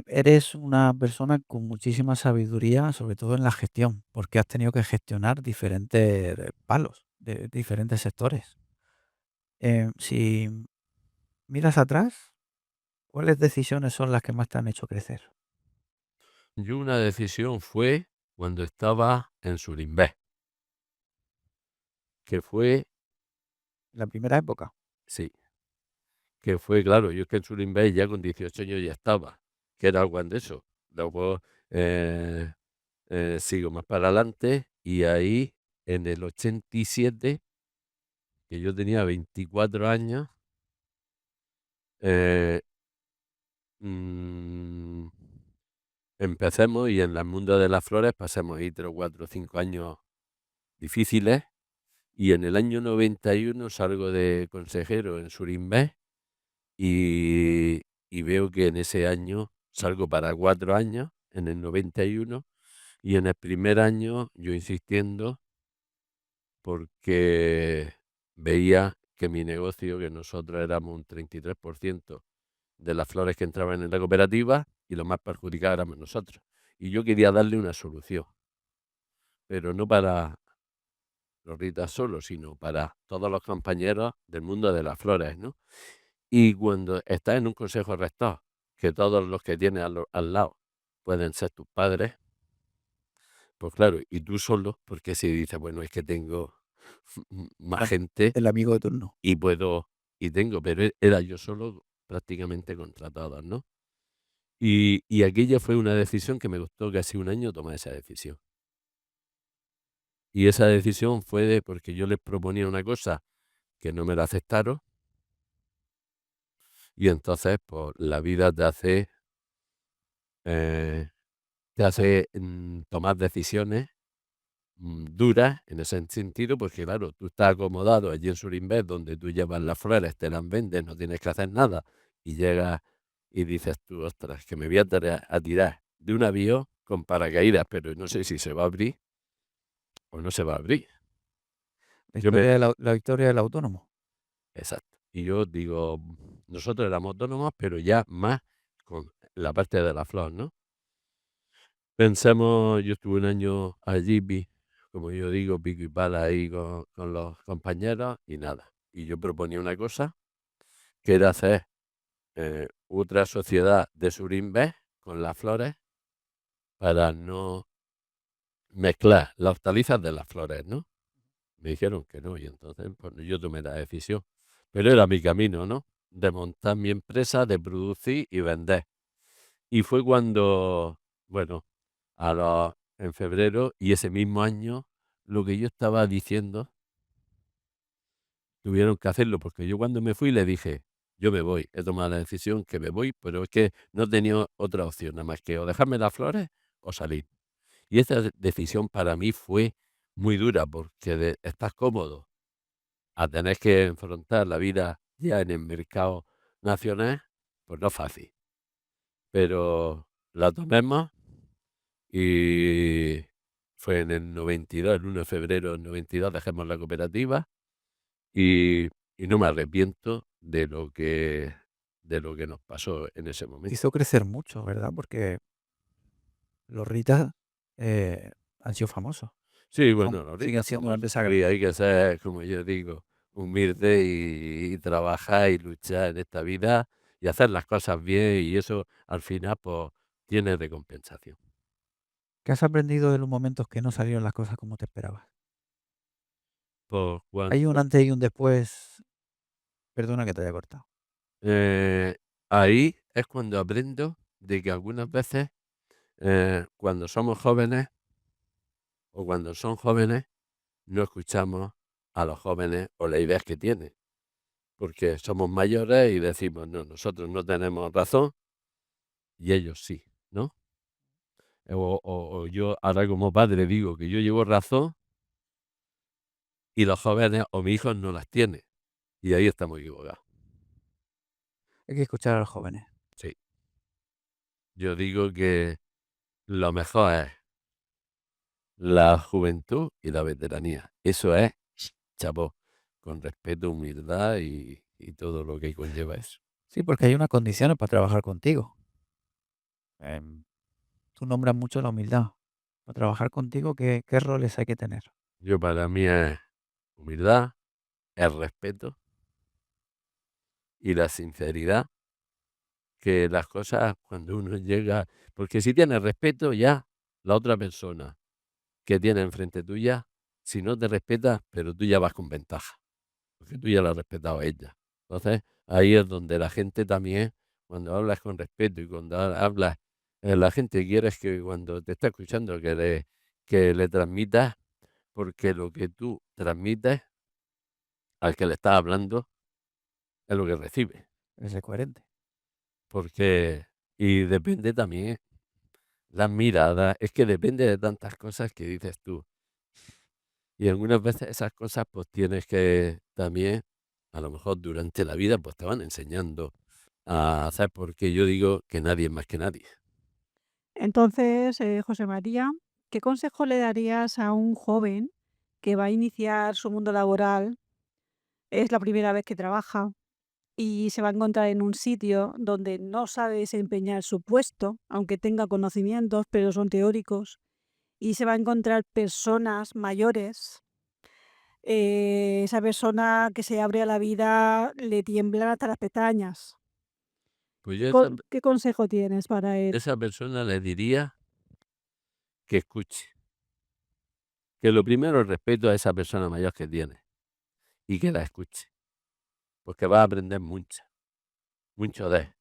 [SPEAKER 1] Eres una persona con muchísima sabiduría, sobre todo en la gestión, porque has tenido que gestionar diferentes palos de diferentes sectores. Si miras atrás, ¿cuáles decisiones son las que más te han hecho crecer?
[SPEAKER 2] Yo una decisión fue cuando estaba en Surinvest, que fue
[SPEAKER 1] La primera época.
[SPEAKER 2] sí, que fue, claro, yo es que en Surinvest ya con 18 años ya estaba, que era algo de eso. Luego, eh, sigo más para adelante, y ahí en el 87, que yo tenía 24 años, eh, mm, empecemos, y en el mundo de las flores pasemos ahí 3, 4, 5 años difíciles, y en el año 91 salgo de consejero en Surinvest, y veo que en ese año salgo para 4 años, en el 91, y en el primer año yo insistiendo porque veía que mi negocio, que nosotros éramos un 33% de las flores que entraban en la cooperativa y los más perjudicados éramos nosotros. Y yo quería darle una solución, pero no para Rosita solo, sino para todos los compañeros del mundo de las flores, ¿no? Y cuando estás en un consejo rector, que todos los que tienes al lado pueden ser tus padres, pues claro, y tú solo, porque si dices, bueno, es que tengo más
[SPEAKER 1] La
[SPEAKER 2] gente
[SPEAKER 1] el amigo de turno.
[SPEAKER 2] y puedo, y tengo, pero era yo solo prácticamente contra todos, ¿no? Y aquella fue una decisión que me costó casi un año tomar esa decisión. Y esa decisión fue porque yo les proponía una cosa que no me la aceptaron, y entonces, pues la vida eh, te hace tomar decisiones duras en ese sentido, porque claro, tú estás acomodado allí en Surinvest, donde tú llevas las flores, te las vendes, no tienes que hacer nada, y llegas y dices tú, ostras, que me voy a tirar de un avión con paracaídas, pero no sé si se va a abrir o no se va a abrir. Yo me,
[SPEAKER 1] La victoria del autónomo.
[SPEAKER 2] exacto. Y yo digo, nosotros éramos autónomos, pero ya más con la parte de la flor, ¿no? Pensemos, yo estuve un año allí, como yo digo, pico y pala ahí con los compañeros y nada. Y yo proponía una cosa, que era hacer otra sociedad de Surinvest con las flores para no mezclar las hortalizas de las flores, ¿no? Me dijeron que no, y entonces pues, yo tomé la decisión. Pero era mi camino, ¿no? De montar mi empresa, de producir y vender. Y fue cuando, bueno, en febrero y ese mismo año, lo que yo estaba diciendo, tuvieron que hacerlo, porque yo cuando me fui le dije, yo me voy, he tomado la decisión que me voy, pero es que no tenía otra opción, nada más que o dejarme las flores o salir. Y esa decisión para mí fue muy dura, porque de estar cómodo a tener que enfrentar la vida ya en el mercado nacional, pues no es fácil. Pero la tomemos. Y fue en el 92, el 1 de febrero del 92 dejamos la cooperativa y no me arrepiento de lo que nos pasó en ese
[SPEAKER 1] Te
[SPEAKER 2] momento.
[SPEAKER 1] hizo crecer mucho, ¿verdad? Porque los Ritas, han sido famosos.
[SPEAKER 2] Sí,
[SPEAKER 1] Aún
[SPEAKER 2] bueno,
[SPEAKER 1] siguen
[SPEAKER 2] ahorita
[SPEAKER 1] siendo una
[SPEAKER 2] somos
[SPEAKER 1] empresa
[SPEAKER 2] sí,
[SPEAKER 1] grande.
[SPEAKER 2] hay que ser, como yo digo, humilde y trabajar y luchar en esta vida y hacer las cosas bien y eso al final, pues, tiene recompensación.
[SPEAKER 1] ¿Qué has aprendido de los momentos que no salieron las cosas como te esperabas?
[SPEAKER 2] Pues
[SPEAKER 1] Hay un
[SPEAKER 2] cuando
[SPEAKER 1] antes y un después. Perdona que te haya cortado.
[SPEAKER 2] eh, ahí es cuando aprendo de que algunas veces cuando somos jóvenes o cuando son jóvenes, no escuchamos a los jóvenes o las ideas que tienen, porque somos mayores y decimos, no, nosotros no tenemos razón y ellos sí, ¿no? O yo ahora como padre digo que yo llevo razón y los jóvenes o mis hijos no las tienen. Y ahí estamos equivocados.
[SPEAKER 1] Hay que escuchar a los jóvenes.
[SPEAKER 2] Sí, yo digo que lo mejor es la juventud y la veteranía. Eso es chapó, con respeto, humildad y todo lo que conlleva eso.
[SPEAKER 1] Sí, porque hay unas condiciones para trabajar contigo. Tú nombras mucho la humildad. Para trabajar contigo, ¿qué roles hay que tener?
[SPEAKER 2] Yo para mí es humildad, el respeto y la sinceridad, que las cosas cuando uno llega, porque si tienes respeto ya, la otra persona que tiene enfrente tuya, si no te respeta, pero tú ya vas con ventaja, porque tú ya la has respetado a ella. Entonces, ahí es donde la gente también, cuando hablas con respeto y cuando hablas, la gente quiere es que cuando te está escuchando que le transmitas, porque lo que tú transmites al que le estás hablando es lo que recibe.
[SPEAKER 1] Ser coherente.
[SPEAKER 2] Porque, y depende también las miradas, es que depende de tantas cosas que dices tú. Y algunas veces esas cosas pues tienes que también, a lo mejor durante la vida, pues te van enseñando a hacer, porque yo digo que nadie es más que nadie.
[SPEAKER 3] Entonces, José María, ¿qué consejo le darías a un joven que va a iniciar su mundo laboral? Es la primera vez que trabaja y se va a encontrar en un sitio donde no sabe desempeñar su puesto, aunque tenga conocimientos, pero son teóricos, y se va a encontrar personas mayores. Esa persona que se abre a la vida le tiemblan hasta las pestañas.
[SPEAKER 2] Pues yo a esa,
[SPEAKER 3] ¿Qué consejo tienes para él?
[SPEAKER 2] esa persona le diría que escuche, que lo primero es respeto a esa persona mayor que tiene y que la escuche, porque va a aprender mucho, mucho de él.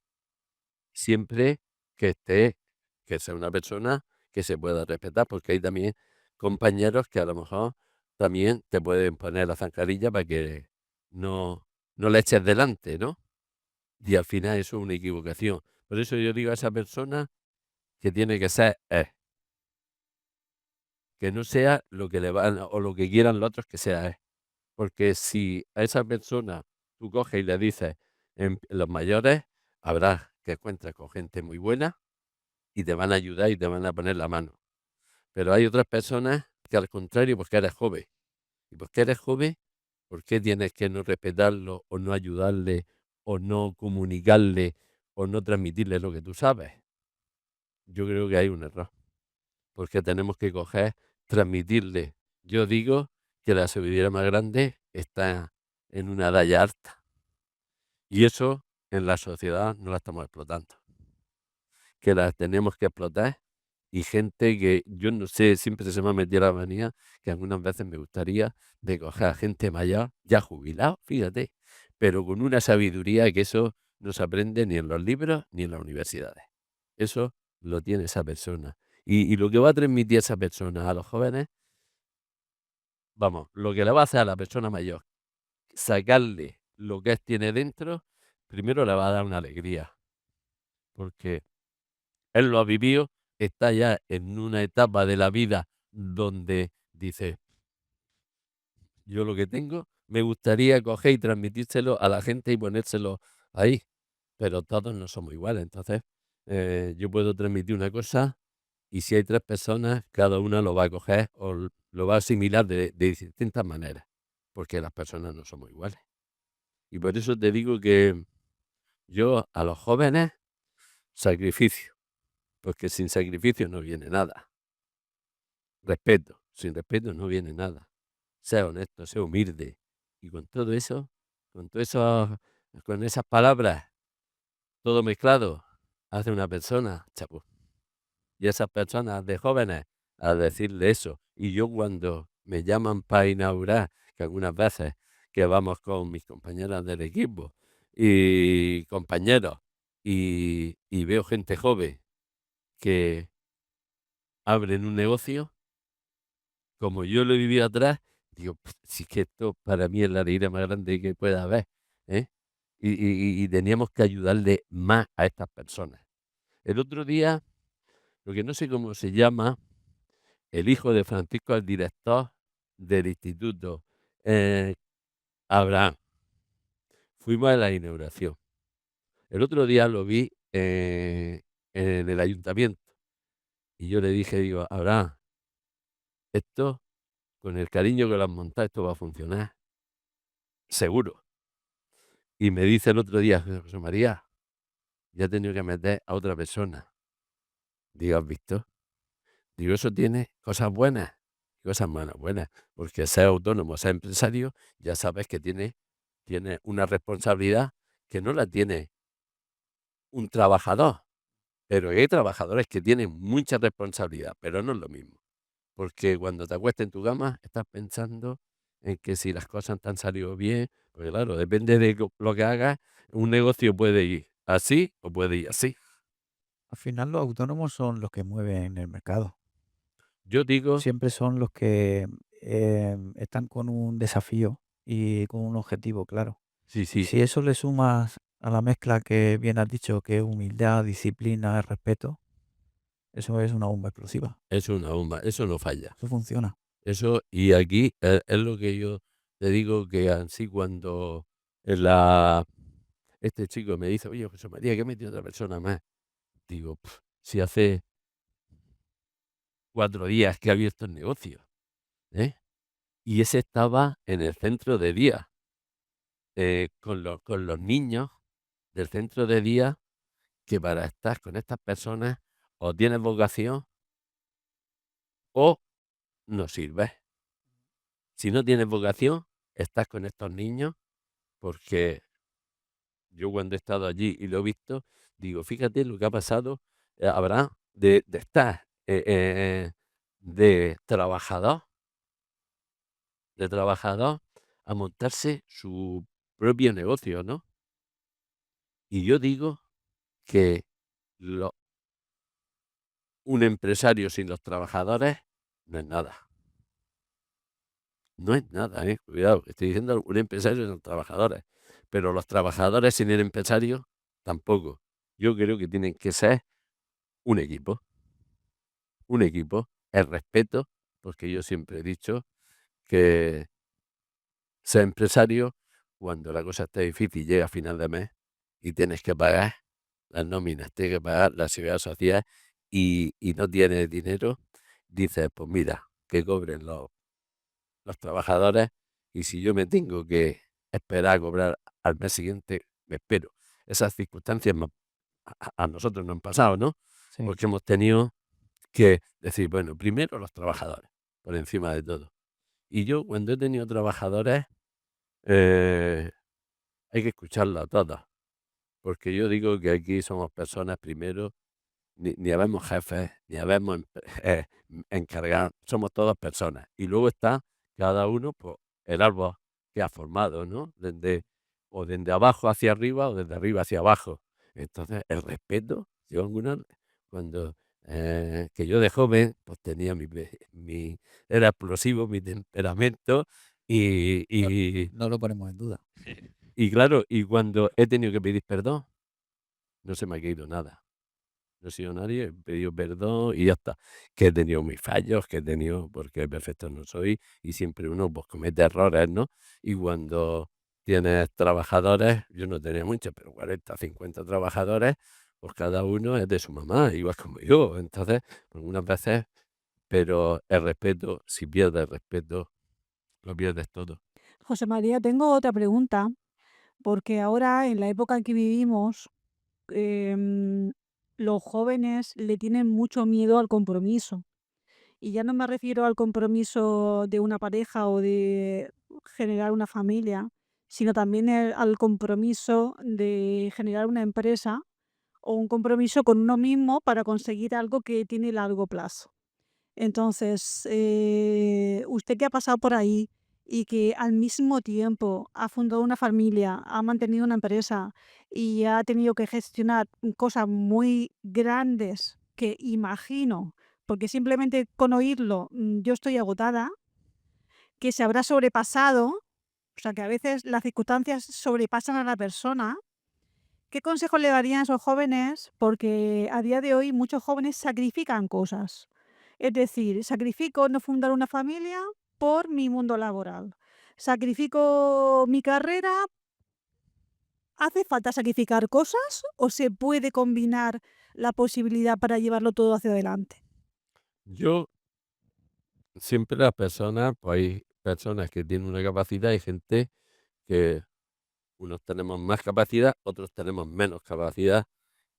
[SPEAKER 2] Siempre que esté, que sea una persona que se pueda respetar, porque hay también compañeros que a lo mejor también te pueden poner la zancadilla para que no, no le eches delante, ¿no? Y al final eso es una equivocación. Por eso yo digo a esa persona que tiene que ser él, que no sea lo que le van o lo que quieran los otros que sea él. Porque si a esa persona tú coges y le dices los mayores, habrá que encuentres con gente muy buena y te van a ayudar y te van a poner la mano. Pero hay otras personas que al contrario, porque eres joven. Y porque eres joven, ¿por qué tienes que no respetarlo o no ayudarle o no comunicarle o no transmitirle lo que tú sabes? Yo creo que hay un error, porque tenemos que coger, transmitirle. Yo digo que la sabiduría más grande está en una edad ya alta. Y eso en la sociedad no la estamos explotando. Que la tenemos que explotar y gente que yo no sé, siempre se me ha metido la manía que algunas veces me gustaría de coger a gente mayor, ya jubilado, fíjate, pero con una sabiduría que eso no se aprende ni en los libros ni en las universidades. Eso lo tiene esa persona. Y lo que va a transmitir esa persona a los jóvenes, vamos, lo que le va a hacer a la persona mayor, sacarle lo que tiene dentro, primero le va a dar una alegría, porque él lo ha vivido, está ya en una etapa de la vida donde dice, yo lo que tengo, me gustaría coger y transmitírselo a la gente y ponérselo ahí, pero todos no somos iguales. Entonces, yo puedo transmitir una cosa y si hay 3 personas, cada una lo va a coger o lo va a asimilar de distintas maneras, porque las personas no somos iguales. Y por eso te digo que yo a los jóvenes, sacrificio, porque sin sacrificio no viene nada. Respeto, sin respeto no viene nada. Sea honesto, sea humilde. Y con todo eso, con todo eso, con esas palabras, todo mezclado, hace una persona, chapo. Y esas personas de jóvenes, a decirle eso. Y yo cuando me llaman para inaugurar, que algunas veces que vamos con mis compañeras del equipo y compañeros, y veo gente joven que abren un negocio, como yo lo he vivido atrás, digo, si es que esto para mí es la alegría más grande que pueda haber, ¿eh? Y teníamos que ayudarle más a estas personas. El otro día, lo que no sé cómo se llama, el hijo de Francisco, el director del instituto, eh, Abraham, fuimos a la inauguración. El otro día lo vi en el ayuntamiento y yo le dije, digo, Abraham, esto, con el cariño que lo has montado, esto va a funcionar, seguro. Y me dice el otro día, José María, ya he tenido que meter a otra persona. Digo, ¿has visto? Digo, eso tiene cosas buenas y cosas malas. Buenas, porque ser autónomo, ser empresario, ya sabes que tiene una responsabilidad que no la tiene un trabajador. Pero hay trabajadores que tienen mucha responsabilidad, pero no es lo mismo. Porque cuando te acuestas en tu cama, estás pensando en que si las cosas te han salido bien, porque claro, depende de lo que hagas, un negocio puede ir así o puede ir así.
[SPEAKER 1] Al final los autónomos son los que mueven el mercado.
[SPEAKER 2] Yo digo,
[SPEAKER 1] Siempre son los que están con un desafío y con un objetivo claro.
[SPEAKER 2] sí,
[SPEAKER 1] Y
[SPEAKER 2] sí,
[SPEAKER 1] si eso le sumas a la mezcla que bien has dicho, que es humildad, disciplina, respeto, eso es una bomba explosiva.
[SPEAKER 2] es una bomba, eso no falla.
[SPEAKER 1] Eso funciona.
[SPEAKER 2] Eso, y aquí es lo que yo te digo que así cuando en la, este chico me dice, oye, José María, que metido otra persona más. Digo, si hace 4 días que ha abierto el negocio, ¿eh? Y ese estaba en el centro de día. con los niños del centro de día, que para estar con estas personas o tienes vocación o no sirves. Si no tienes vocación, estás con estos niños, porque yo cuando he estado allí y lo he visto, digo, fíjate lo que ha pasado, habrá de estar de trabajador, de trabajador a montarse su propio negocio, ¿no? Y yo digo que lo- un empresario sin los trabajadores no es nada. No es nada, cuidado, estoy diciendo un empresario sin los trabajadores, pero los trabajadores sin el empresario tampoco. Yo creo que tienen que ser un equipo, un equipo, el respeto, porque yo siempre he dicho que ser empresario, cuando la cosa está difícil, llega a final de mes y tienes que pagar las nóminas, tienes que pagar la seguridad social y no tienes dinero, dices, pues mira, que cobren los trabajadores y si yo me tengo que esperar a cobrar al mes siguiente, me espero. Esas circunstancias a nosotros nos han pasado, ¿no?
[SPEAKER 1] Sí.
[SPEAKER 2] Porque hemos tenido que decir, bueno, primero los trabajadores, por encima de todo. Y yo cuando he tenido trabajadores, eh, hay que escucharlo a todos, porque yo digo que aquí somos personas primero, ni habemos jefes, ni habemos encargados, somos todas personas. Y luego está cada uno, pues, el árbol que ha formado, ¿no? O desde abajo hacia arriba o desde arriba hacia abajo. Entonces, el respeto, yo cuando que yo de joven, pues tenía era explosivo, mi temperamento, y,
[SPEAKER 1] No,
[SPEAKER 2] y,
[SPEAKER 1] no lo ponemos en duda.
[SPEAKER 2] y claro, y cuando he tenido que pedir perdón, no se me ha caído nada. No he sido nadie, he pedido perdón y ya está. Que he tenido mis fallos, que he tenido, porque perfecto no soy, y siempre uno pues comete errores, ¿no? Y cuando tienes trabajadores, yo no tenía muchos, pero 40, 50 trabajadores, pues cada uno es de su mamá, igual como yo. Entonces, algunas veces, pero el respeto, si pierdes el respeto, lo pierdes todo.
[SPEAKER 3] José María, tengo otra pregunta, porque ahora en la época en que vivimos, em, los jóvenes le tienen mucho miedo al compromiso. Y ya no me refiero al compromiso de una pareja o de generar una familia, sino también al compromiso de generar una empresa o un compromiso con uno mismo para conseguir algo que tiene largo plazo. Entonces, usted que ha pasado por ahí y que al mismo tiempo ha fundado una familia, ha mantenido una empresa y ha tenido que gestionar cosas muy grandes que imagino, porque simplemente con oírlo yo estoy agotada, que se habrá sobrepasado, o sea que a veces las circunstancias sobrepasan a la persona. ¿Qué consejo le darían a esos jóvenes? Porque a día de hoy muchos jóvenes sacrifican cosas. Es decir, sacrifico no fundar una familia por mi mundo laboral. Sacrifico mi carrera. ¿Hace falta sacrificar cosas o se puede combinar la posibilidad para llevarlo todo hacia adelante?
[SPEAKER 2] Yo siempre las personas, pues hay personas que tienen una capacidad y gente que unos tenemos más capacidad, otros tenemos menos capacidad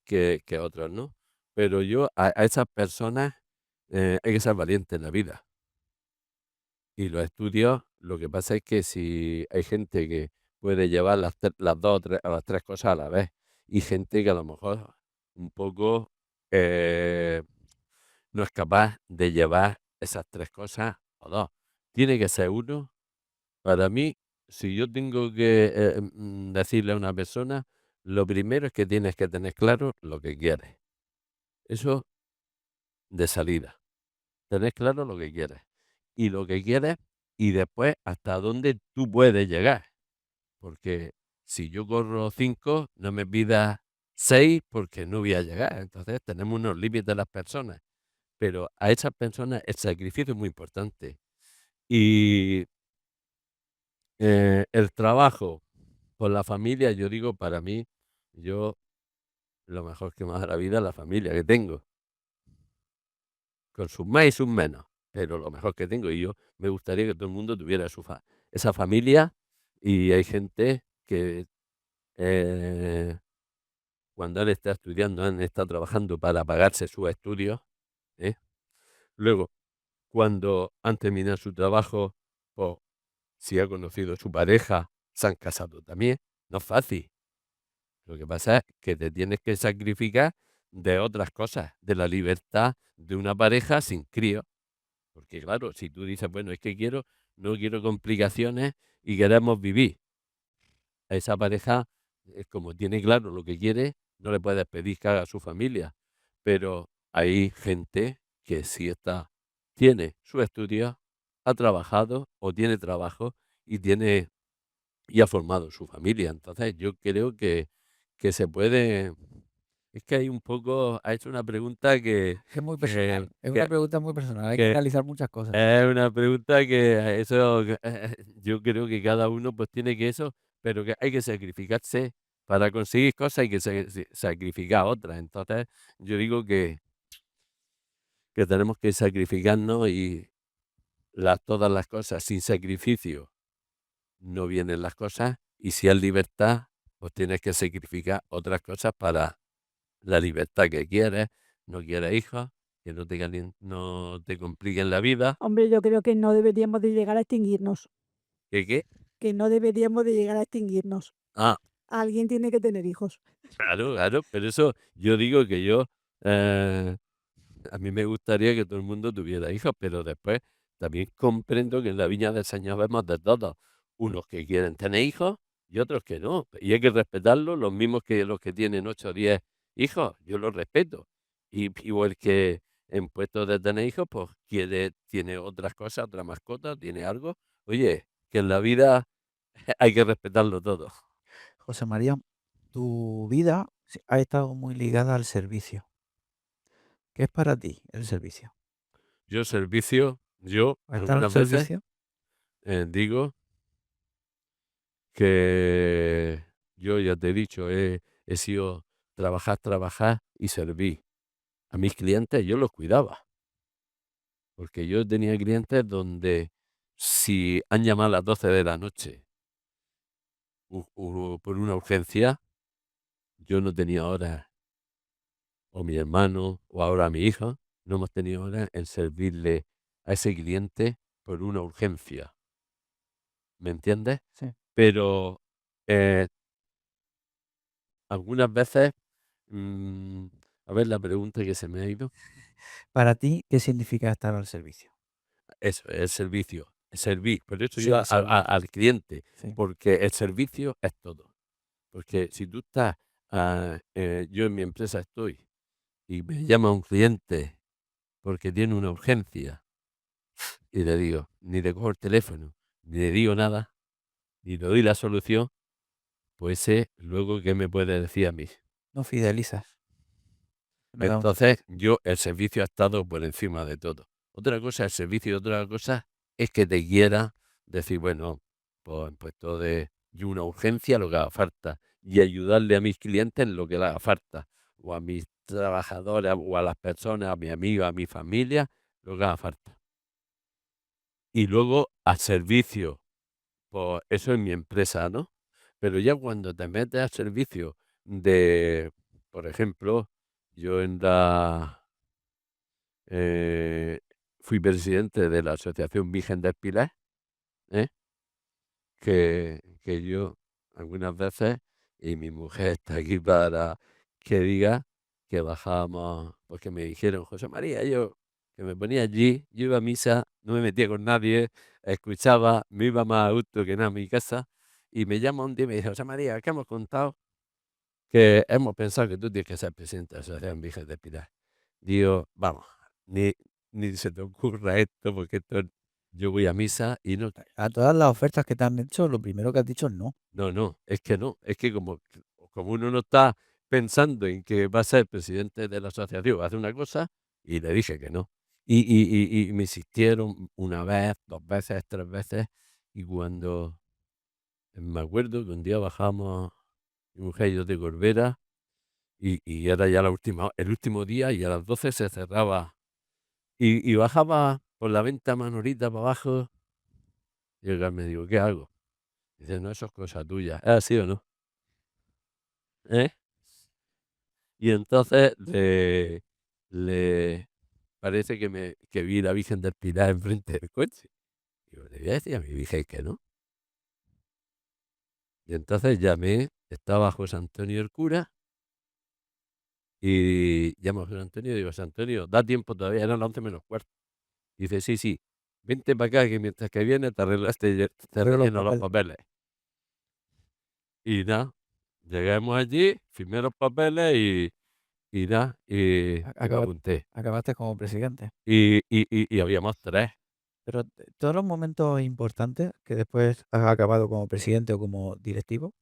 [SPEAKER 2] que otros, ¿no? Pero yo a esas personas hay que ser valiente en la vida. Y los estudios, lo que pasa es que si hay gente que puede llevar las dos o las tres cosas a la vez, y gente que a lo mejor un poco eh, no es capaz de llevar esas tres cosas o dos. Tiene que ser uno. Para mí, si yo tengo que decirle a una persona, lo primero es que tienes que tener claro lo que quieres. Eso de salida. Tener claro lo que quieres. Y lo que quieres y después hasta dónde tú puedes llegar. Porque si yo corro 5 no me pidas 6 porque no voy a llegar. Entonces tenemos unos límites las personas. Pero a esas personas el sacrificio es muy importante. Y el trabajo con la familia, yo digo, para mí, yo lo mejor que me da la vida es la familia que tengo, con sus más y sus menos, pero lo mejor que tengo. Y yo me gustaría que todo el mundo tuviera esa familia y hay gente que cuando él está estudiando, él está trabajando para pagarse sus estudios, ¿eh? Luego, cuando han terminado su trabajo, pues, si ha conocido a su pareja, se han casado también. No es fácil. Lo que pasa es que te tienes que sacrificar de otras cosas, de la libertad de una pareja sin crío. Porque claro, si tú dices, bueno, es que no quiero complicaciones y queremos vivir. A esa pareja, como tiene claro lo que quiere, no le puedes pedir que haga su familia. Pero hay gente que sí tiene su estudio, ha trabajado o tiene trabajo y ha formado su familia. Entonces, yo creo que se puede. Es que hay un poco, ha hecho una pregunta
[SPEAKER 1] Es muy
[SPEAKER 2] que,
[SPEAKER 1] personal, es una
[SPEAKER 2] que,
[SPEAKER 1] pregunta muy personal, hay que
[SPEAKER 2] que
[SPEAKER 1] analizar muchas cosas.
[SPEAKER 2] es una pregunta que eso, yo creo que cada uno pues tiene que eso, pero que hay que sacrificarse para conseguir cosas y que sacrificar otras. Entonces, yo digo que tenemos que sacrificarnos y todas las cosas sin sacrificio no vienen las cosas y si hay libertad, pues tienes que sacrificar otras cosas para la libertad que quieres. No quieres hijos, que no te compliquen la vida.
[SPEAKER 3] Hombre, yo creo que no deberíamos de llegar a extinguirnos,
[SPEAKER 2] ¿Qué qué?
[SPEAKER 3] que no deberíamos de llegar a extinguirnos.
[SPEAKER 2] Ah,
[SPEAKER 3] Alguien tiene que tener hijos.
[SPEAKER 2] claro, claro, pero eso yo digo que eh, a mí me gustaría que todo el mundo tuviera hijos, pero después también comprendo que en la viña del Señor vemos de todos, unos que quieren tener hijos y otros que no, y hay que respetarlos, los mismos que los que tienen 8 o 10 hijos, yo los respeto. O el que en puesto de tener hijos, pues tiene otras cosas, otra mascota, tiene algo. Oye, que en la vida hay que respetarlo todo.
[SPEAKER 1] José María, tu vida ha estado muy ligada al servicio. ¿Qué es para ti el servicio?
[SPEAKER 2] Yo
[SPEAKER 1] ¿Has estado al
[SPEAKER 2] algunas veces
[SPEAKER 1] servicio?
[SPEAKER 2] digo que yo ya te he dicho, he sido trabajar y servir. A mis clientes yo los cuidaba, porque yo tenía clientes donde si han llamado a las 12 de la noche por una urgencia, yo no tenía horas, o mi hermano, o ahora mi hija, no hemos tenido horas en servirle a ese cliente por una urgencia, ¿me entiendes?
[SPEAKER 1] Sí.
[SPEAKER 2] Pero eh, algunas veces, mm, a ver la pregunta que se me ha ido.
[SPEAKER 1] Para ti, ¿qué significa estar al servicio?
[SPEAKER 2] Eso, el servicio, servir, por eso
[SPEAKER 1] Sí,
[SPEAKER 2] yo
[SPEAKER 1] servir.
[SPEAKER 2] al cliente,
[SPEAKER 1] Sí.
[SPEAKER 2] porque el servicio es todo. Porque si tú estás, yo en mi empresa estoy y me llama un cliente porque tiene una urgencia y le digo, ni le cojo el teléfono, ni le digo nada, ni le doy la solución, pues luego, ¿qué me puede decir a mí?
[SPEAKER 1] No fidelizas. No.
[SPEAKER 2] Entonces, el servicio ha estado por encima de todo. Otra cosa es el servicio y otra cosa es que te quiera decir, bueno, pues en puesto de y una urgencia, lo que haga falta, y ayudarle a mis clientes en lo que le haga falta, o a mis trabajadores, o a las personas, a mi amigo, a mi familia, lo que haga falta. Y luego al servicio, pues eso es mi empresa, ¿no? Pero ya cuando te metes al servicio de, por ejemplo, yo eh, fui presidente de la Asociación Virgen del Pilar, ¿eh? Que yo algunas veces, y mi mujer está aquí para que diga que bajábamos, porque me dijeron, José María, yo que me ponía allí, yo iba a misa, no me metía con nadie, escuchaba, me iba más a gusto que nada a mi casa, y me llama un día y me dice, José María, ¿qué hemos contado? Que hemos pensado que tú tienes que ser presidente de la Asociación Virgen del Pilar. Digo, vamos, ni, ni se te ocurra esto, porque yo voy a misa y no,
[SPEAKER 1] A todas las ofertas que te han hecho, lo primero que has dicho es no.
[SPEAKER 2] no, es que no, es que como uno no está pensando en que va a ser presidente de la asociación, hace una cosa, y le dije que no. Y me insistieron una vez, 2 veces, 3 veces, y cuando me acuerdo que un día bajamos, mi mujer y yo de Corbera, y era ya el último día, y a las 12 se cerraba. Y bajaba por la venta Manolita para abajo, y el gas me digo, ¿qué hago? Dice: "No, eso es cosa tuya". ¿Es así o no? ¿Eh? Y entonces le parece que vi la Virgen del Pilar enfrente del coche. Digo, le voy a decir a mi Virgen que no. Y entonces llamé, estaba José Antonio el cura, y llamo a José Antonio y digo: "José Antonio, da tiempo todavía", eran las 11 menos cuarto. Dice: "Sí, sí, vente para acá, que mientras que vienes te
[SPEAKER 1] Arreglo los
[SPEAKER 2] relleno los
[SPEAKER 1] papeles.
[SPEAKER 2] papeles". Y nada, llegamos allí, firmé los papeles y nada,
[SPEAKER 1] A
[SPEAKER 2] y me
[SPEAKER 1] acaba
[SPEAKER 2] apunté.
[SPEAKER 1] acabaste como presidente.
[SPEAKER 2] Y habíamos 3.
[SPEAKER 1] Pero todos los momentos importantes que después has acabado como presidente o como directivo,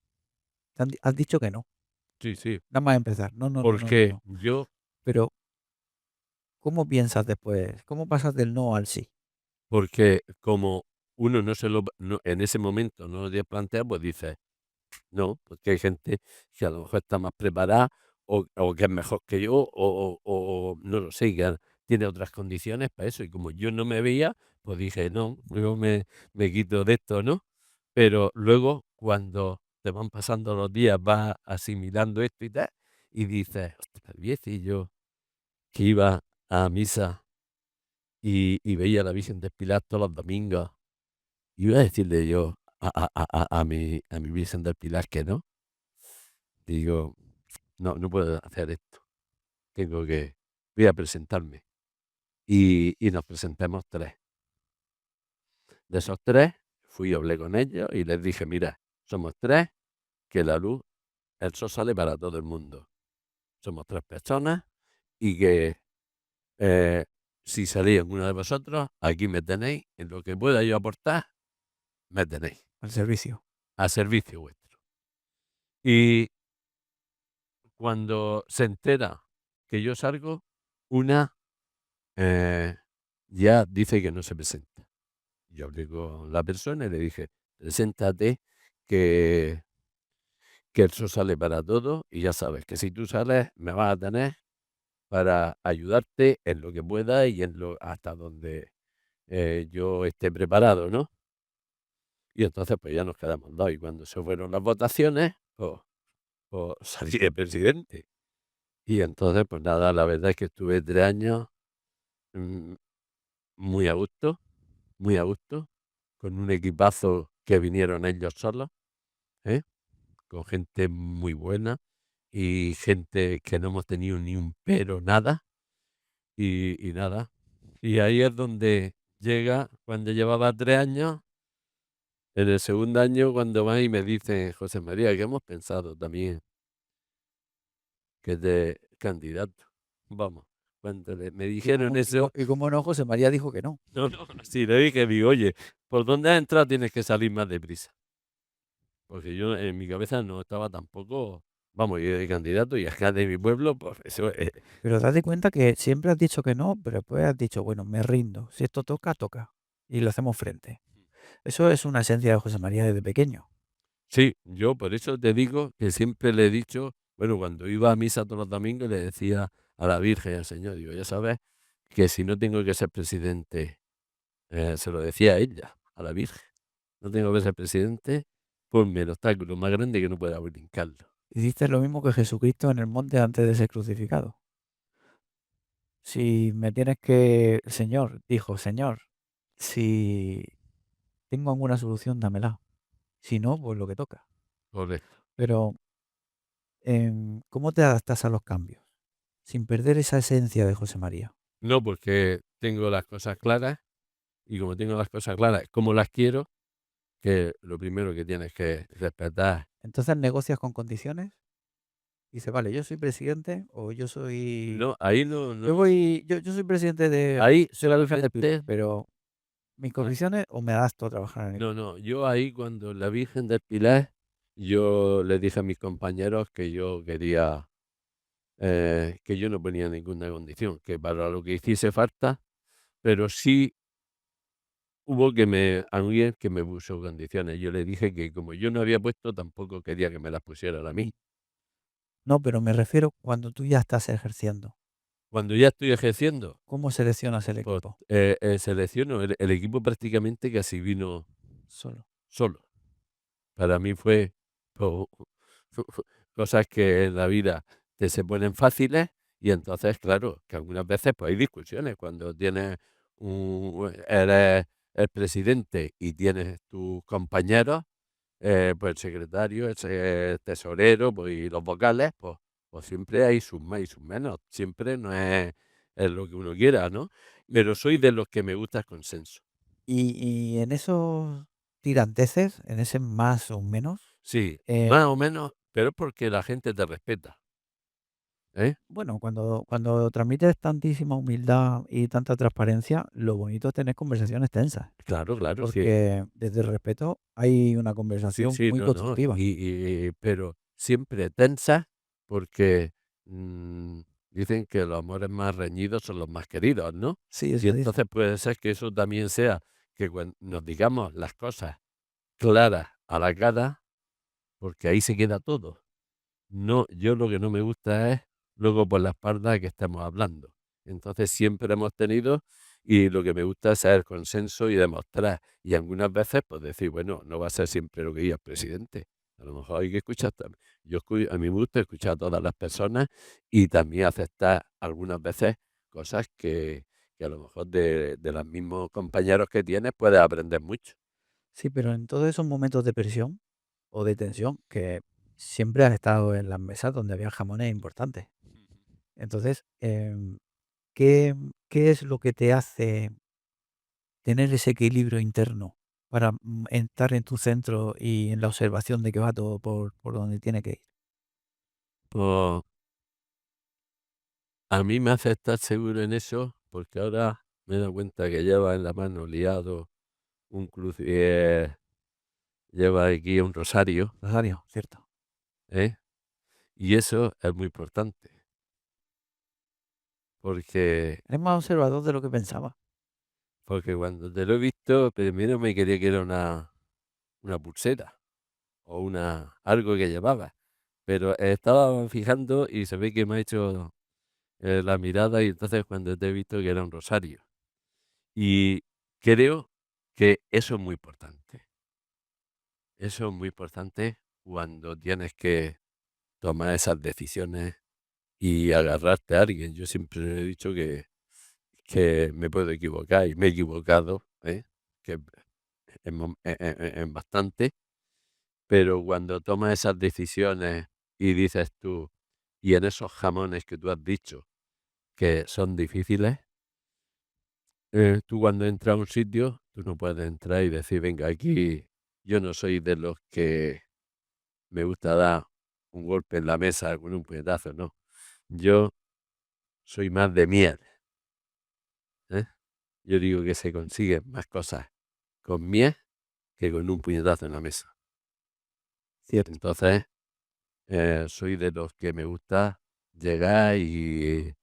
[SPEAKER 1] te has dicho que no,
[SPEAKER 2] Sí, sí,
[SPEAKER 1] nada más empezar. No, no, no, no, no,
[SPEAKER 2] porque
[SPEAKER 1] no.
[SPEAKER 2] yo
[SPEAKER 1] Pero, ¿cómo piensas después? ¿Cómo pasas del no al sí?
[SPEAKER 2] porque como uno no se lo no, en ese momento no lo tienes planteado, pues dices: "No", porque hay gente que a lo mejor está más preparada, o que es mejor que yo, o no lo sé, que tiene otras condiciones para eso. Y como yo no me veía, pues dije: "No, yo me quito de esto", ¿no? Pero luego, cuando te van pasando los días, vas asimilando esto y tal, y dices: "Ostras, voy a decir yo que iba a misa y veía a la Virgen del Pilar todos los domingos, y iba a decirle yo a mi Virgen del Pilar que no". Digo: "No, no puedo hacer esto, voy a presentarme". Y nos presentamos 3. De esos 3 fui y hablé con ellos y les dije: "Mira, somos 3, que la luz, el sol sale para todo el mundo. Somos 3 personas y que, eh, si salís alguno de vosotros, aquí me tenéis, en lo que pueda yo aportar, me tenéis,
[SPEAKER 1] Al servicio.
[SPEAKER 2] a servicio vuestro". Y cuando se entera que yo salgo, una, eh, ya dice que no se presenta. Yo hablé con la persona y le dije: "Preséntate, que el sol sale para todos, y ya sabes que si tú sales me vas a tener para ayudarte en lo que pueda y en lo hasta donde, yo esté preparado", ¿no? Y entonces, pues, ya nos quedamos 2, y cuando se fueron las votaciones, pues salí de presidente. Y entonces, pues nada, la verdad es que estuve 3 años, mm, muy a gusto, muy a gusto, con un equipazo que vinieron ellos solos, ¿eh? Con gente muy buena y gente que no hemos tenido ni un pero, nada, y nada. Y ahí es donde llega, cuando llevaba 3 años, en el segundo año, cuando va y me dice: "José María, que hemos pensado también que de candidato". Vamos, cuando me dijeron eso,
[SPEAKER 1] Y cómo no, José María dijo que no.
[SPEAKER 2] no, no, sí, le dije, digo: "Oye, por donde has entrado tienes que salir más deprisa". Porque yo en mi cabeza no estaba tampoco, vamos, yo de candidato y acá de mi pueblo, pues eso,
[SPEAKER 1] Pero date cuenta que siempre has dicho que no, pero después has dicho, bueno, me rindo. Si esto toca, toca. Y lo hacemos frente. Eso es una esencia de José María desde pequeño.
[SPEAKER 2] sí, yo por eso te digo que siempre le he dicho, bueno, cuando iba a misa todos los domingos le decía a la Virgen y al Señor, digo: "Ya sabes que si no tengo que ser presidente", se lo decía a ella, a la Virgen, "no tengo que ser presidente, ponme el obstáculo más grande que no pueda brincarlo".
[SPEAKER 1] Hiciste lo mismo que Jesucristo en el monte antes de ser crucificado. Si me tienes que, el Señor dijo, Señor, si tengo alguna solución, dámela. Si no, pues lo que toca.
[SPEAKER 2] Correcto.
[SPEAKER 1] Pero, ¿cómo te adaptas a los cambios? Sin perder esa esencia de José María.
[SPEAKER 2] No, porque tengo las cosas claras, y como tengo las cosas claras, como las quiero, que lo primero que tienes que respetar.
[SPEAKER 1] Entonces negocias con condiciones. Dice, vale, yo soy presidente o
[SPEAKER 2] No, ahí no, no,
[SPEAKER 1] yo soy presidente de
[SPEAKER 2] ahí
[SPEAKER 1] la Virgen del Pilar,
[SPEAKER 2] solamente,
[SPEAKER 1] pero mis
[SPEAKER 2] ah,
[SPEAKER 1] condiciones o me das tú a trabajar en el
[SPEAKER 2] no, no, yo ahí cuando la Virgen del Pilar, yo le dije a mis compañeros que yo quería, que yo no ponía ninguna condición, que para lo que hiciese falta, pero sí hubo alguien que me puso condiciones. Yo le dije que como yo no había puesto, tampoco quería que me las pusieran a mí.
[SPEAKER 1] No, pero me refiero cuando tú ya estás ejerciendo.
[SPEAKER 2] Cuando ya estoy ejerciendo,
[SPEAKER 1] ¿Cómo seleccionas el
[SPEAKER 2] pues,
[SPEAKER 1] equipo?
[SPEAKER 2] selecciono el equipo, prácticamente casi vino
[SPEAKER 1] Solo.
[SPEAKER 2] solo. Para mí fue po cosas que en la vida te se ponen fáciles y entonces, claro, que algunas veces, pues, hay discusiones cuando tienes eres el presidente y tienes tus compañeros, pues, el secretario, ese tesorero, pues, y los vocales, pues siempre hay sus más y sus menos. Siempre no es lo que uno quiera, ¿no? Pero soy de los que me gusta el consenso.
[SPEAKER 1] Y en esos tiranteces, en ese más o menos,
[SPEAKER 2] Sí,
[SPEAKER 1] eh,
[SPEAKER 2] más o menos, pero es porque la gente te respeta, ¿eh?
[SPEAKER 1] bueno, cuando transmites tantísima humildad y tanta transparencia, lo bonito es tener conversaciones tensas,
[SPEAKER 2] Claro, claro, sí.
[SPEAKER 1] porque desde el respeto hay una
[SPEAKER 2] Sí,
[SPEAKER 1] conversación
[SPEAKER 2] sí,
[SPEAKER 1] muy
[SPEAKER 2] no, no.
[SPEAKER 1] constructiva.
[SPEAKER 2] Pero siempre tensa porque, dicen que los amores más reñidos son los más queridos, ¿no?
[SPEAKER 1] Sí,
[SPEAKER 2] Y
[SPEAKER 1] eso dicen.
[SPEAKER 2] entonces puede ser que eso también sea que nos digamos las cosas claras a la cara, porque ahí se queda todo. No, yo lo que no me gusta es luego por la espalda que estemos hablando. Entonces siempre hemos tenido y lo que me gusta es el consenso y demostrar. Y algunas veces pues decir, bueno, no va a ser siempre lo que diga el presidente. A lo mejor hay que escuchar también. A mí me gusta escuchar a todas las personas y también aceptar algunas veces cosas que a lo mejor de los mismos compañeros que tienes puedes aprender mucho.
[SPEAKER 1] Sí, pero en todos esos momentos de presión o de tensión, que siempre has estado en las mesas donde había jamones importantes. Entonces, ¿qué, qué es lo que te hace tener ese equilibrio interno para estar en tu centro y en la observación de que va todo por donde tiene que ir?
[SPEAKER 2] Pues a mí me hace estar seguro en eso, porque ahora me he dado cuenta que lleva en la mano liado un crucier, lleva aquí un rosario,
[SPEAKER 1] Rosario, cierto.
[SPEAKER 2] ¿eh? Y eso es muy importante, porque,
[SPEAKER 1] Eres más observador de lo que pensaba.
[SPEAKER 2] porque cuando te lo he visto, primero me quería que era una pulsera o algo que llevaba, pero estaba fijando y se ve que me ha hecho la mirada y entonces cuando te he visto que era un rosario. Y creo que eso es muy importante. Eso es muy importante cuando tienes que tomar esas decisiones y agarrarte a alguien. Yo siempre he dicho que me puedo equivocar y me he equivocado, ¿eh? Que en bastante, pero cuando tomas esas decisiones y dices tú, y en esos jamones que tú has dicho que son difíciles, tú cuando entras a un sitio, tú no puedes entrar y decir, venga, aquí yo no soy de los que me gusta dar un golpe en la mesa con un puñetazo, no. Yo soy más de miel, ¿eh? Yo digo que se consiguen más cosas con miel que con un puñetazo en la mesa.
[SPEAKER 1] Cierto.
[SPEAKER 2] Entonces, soy de los que me gusta llegar y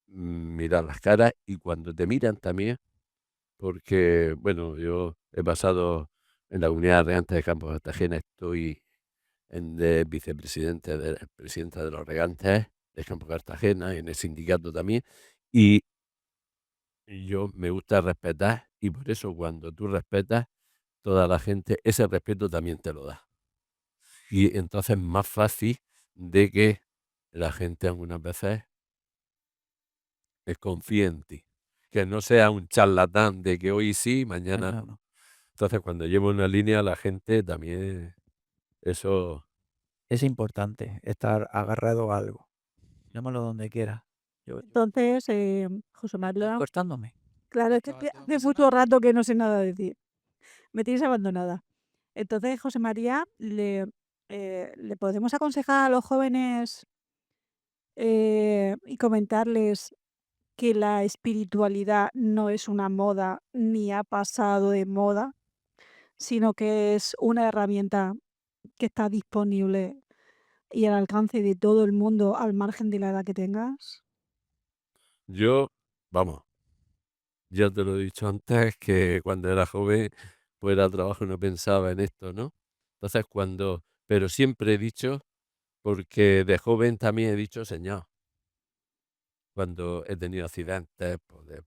[SPEAKER 2] mirar las caras y cuando te miran también, porque, bueno, yo he pasado en la unidad regante de Campos de Cartagena, estoy de vicepresidente, de presidenta de los regantes de Campo Cartagena y en el sindicato también. Y yo me gusta respetar y por eso cuando tú respetas, toda la gente ese respeto también te lo da. Y entonces es más fácil de que la gente algunas veces confíe en ti. Que no sea un charlatán de que hoy sí, mañana
[SPEAKER 1] Mañana
[SPEAKER 2] no.
[SPEAKER 1] no.
[SPEAKER 2] Entonces cuando llevo una línea, la gente también, eso.
[SPEAKER 1] Es importante estar agarrado a algo. Llámalo donde quieras. Yo
[SPEAKER 3] Entonces, José
[SPEAKER 1] ¿estás
[SPEAKER 3] María,
[SPEAKER 1] cortándome?
[SPEAKER 3] claro, es que hace mucho rato que no sé nada de ti. Me tienes abandonada. Entonces, José María, ¿le podemos aconsejar a los jóvenes y comentarles que la espiritualidad no es una moda ni ha pasado de moda, sino que es una herramienta que está disponible y al alcance de todo el mundo al margen de la edad que tengas?
[SPEAKER 2] Yo, vamos, ya te lo he dicho antes, que cuando era joven, fuera al trabajo no pensaba en esto, ¿no? Entonces pero siempre he dicho, porque de joven también he dicho señor, cuando he tenido accidentes, pues,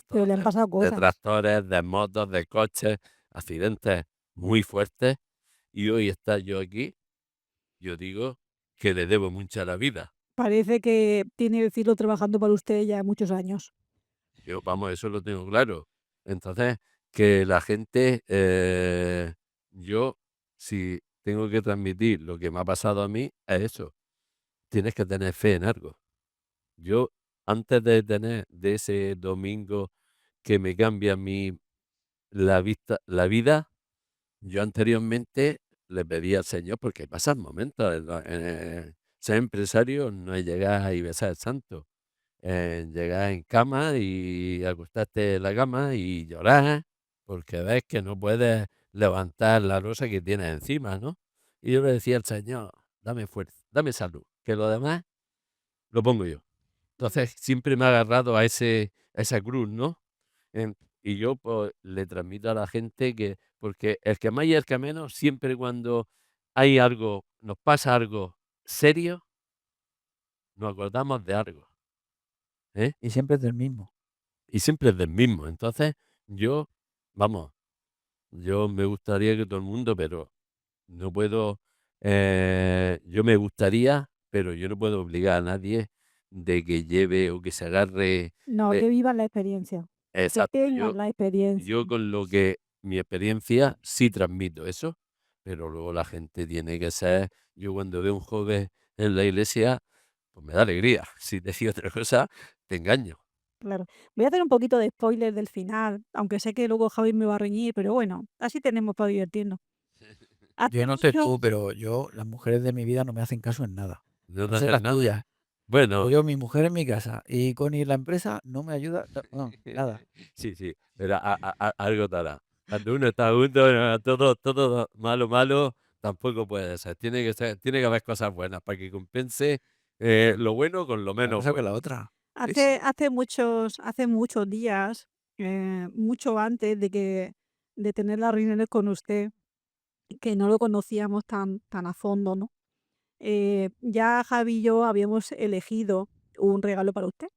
[SPEAKER 3] Pero le han pasado
[SPEAKER 2] de
[SPEAKER 3] cosas.
[SPEAKER 2] tractores, de motos, de coches, accidentes muy fuertes, y hoy estar yo aquí, yo digo que le debo mucho a la vida.
[SPEAKER 3] Parece que tiene el cielo trabajando para usted ya muchos años.
[SPEAKER 2] Yo, vamos, eso lo tengo claro. Entonces, que la gente, yo, si tengo que transmitir lo que me ha pasado a mí, es eso. Tienes que tener fe en algo. Yo, antes de ese domingo que me cambia la vida, yo anteriormente le pedía al Señor, porque pasan momentos, ser empresario no es llegar y besar el santo. Llegar en cama y acostarte en la cama y llorar, porque ves que no puedes levantar la losa que tienes encima, ¿no? Y yo le decía al Señor: "Dame fuerza, dame salud, que lo demás lo pongo yo". Entonces, siempre me ha agarrado a esa cruz, ¿no? En y yo, pues, le transmito a la gente que porque el que más y el que menos, siempre cuando hay algo, nos pasa algo serio, nos acordamos de algo, ¿eh?
[SPEAKER 1] Y siempre es del mismo.
[SPEAKER 2] Y siempre es del mismo. Entonces, yo, vamos, yo me gustaría que todo el mundo, pero no puedo, yo me gustaría, pero yo no puedo obligar a nadie de que lleve o que se agarre,
[SPEAKER 3] No,
[SPEAKER 2] eh,
[SPEAKER 3] que vivan la experiencia, que
[SPEAKER 2] exacto.
[SPEAKER 3] tengan la experiencia.
[SPEAKER 2] Yo con lo que mi experiencia sí transmito eso, pero luego la gente tiene que ser, yo cuando veo un joven en la iglesia, pues me da alegría. Si te digo otra cosa, te engaño.
[SPEAKER 3] Claro. Voy a hacer un poquito de spoiler del final, aunque sé que luego Javi me va a reñir, pero bueno, así tenemos para divertirnos. Hace
[SPEAKER 1] Yo no sé
[SPEAKER 3] mucho
[SPEAKER 1] tú, pero yo, las mujeres de mi vida no me hacen caso en nada.
[SPEAKER 2] No
[SPEAKER 1] No
[SPEAKER 2] te
[SPEAKER 1] sé
[SPEAKER 2] haces
[SPEAKER 1] las
[SPEAKER 2] nada.
[SPEAKER 1] tuyas.
[SPEAKER 2] Bueno.
[SPEAKER 1] Pues yo, mi mujer en mi casa y Connie en la empresa no me ayuda, no, nada.
[SPEAKER 2] Sí, sí, pero algo te hará. Cuando uno está junto, no, todo malo, malo, tampoco puede ser. Tiene que haber cosas buenas para que compense, lo bueno con lo
[SPEAKER 1] Una
[SPEAKER 2] menos
[SPEAKER 1] cosa con la
[SPEAKER 2] bueno.
[SPEAKER 1] otra. Sí,
[SPEAKER 3] hace
[SPEAKER 1] sí.
[SPEAKER 3] muchos días, mucho antes de tener las reuniones con usted, que no lo conocíamos tan a fondo, ¿no? Ya Javi y yo habíamos elegido un regalo para usted,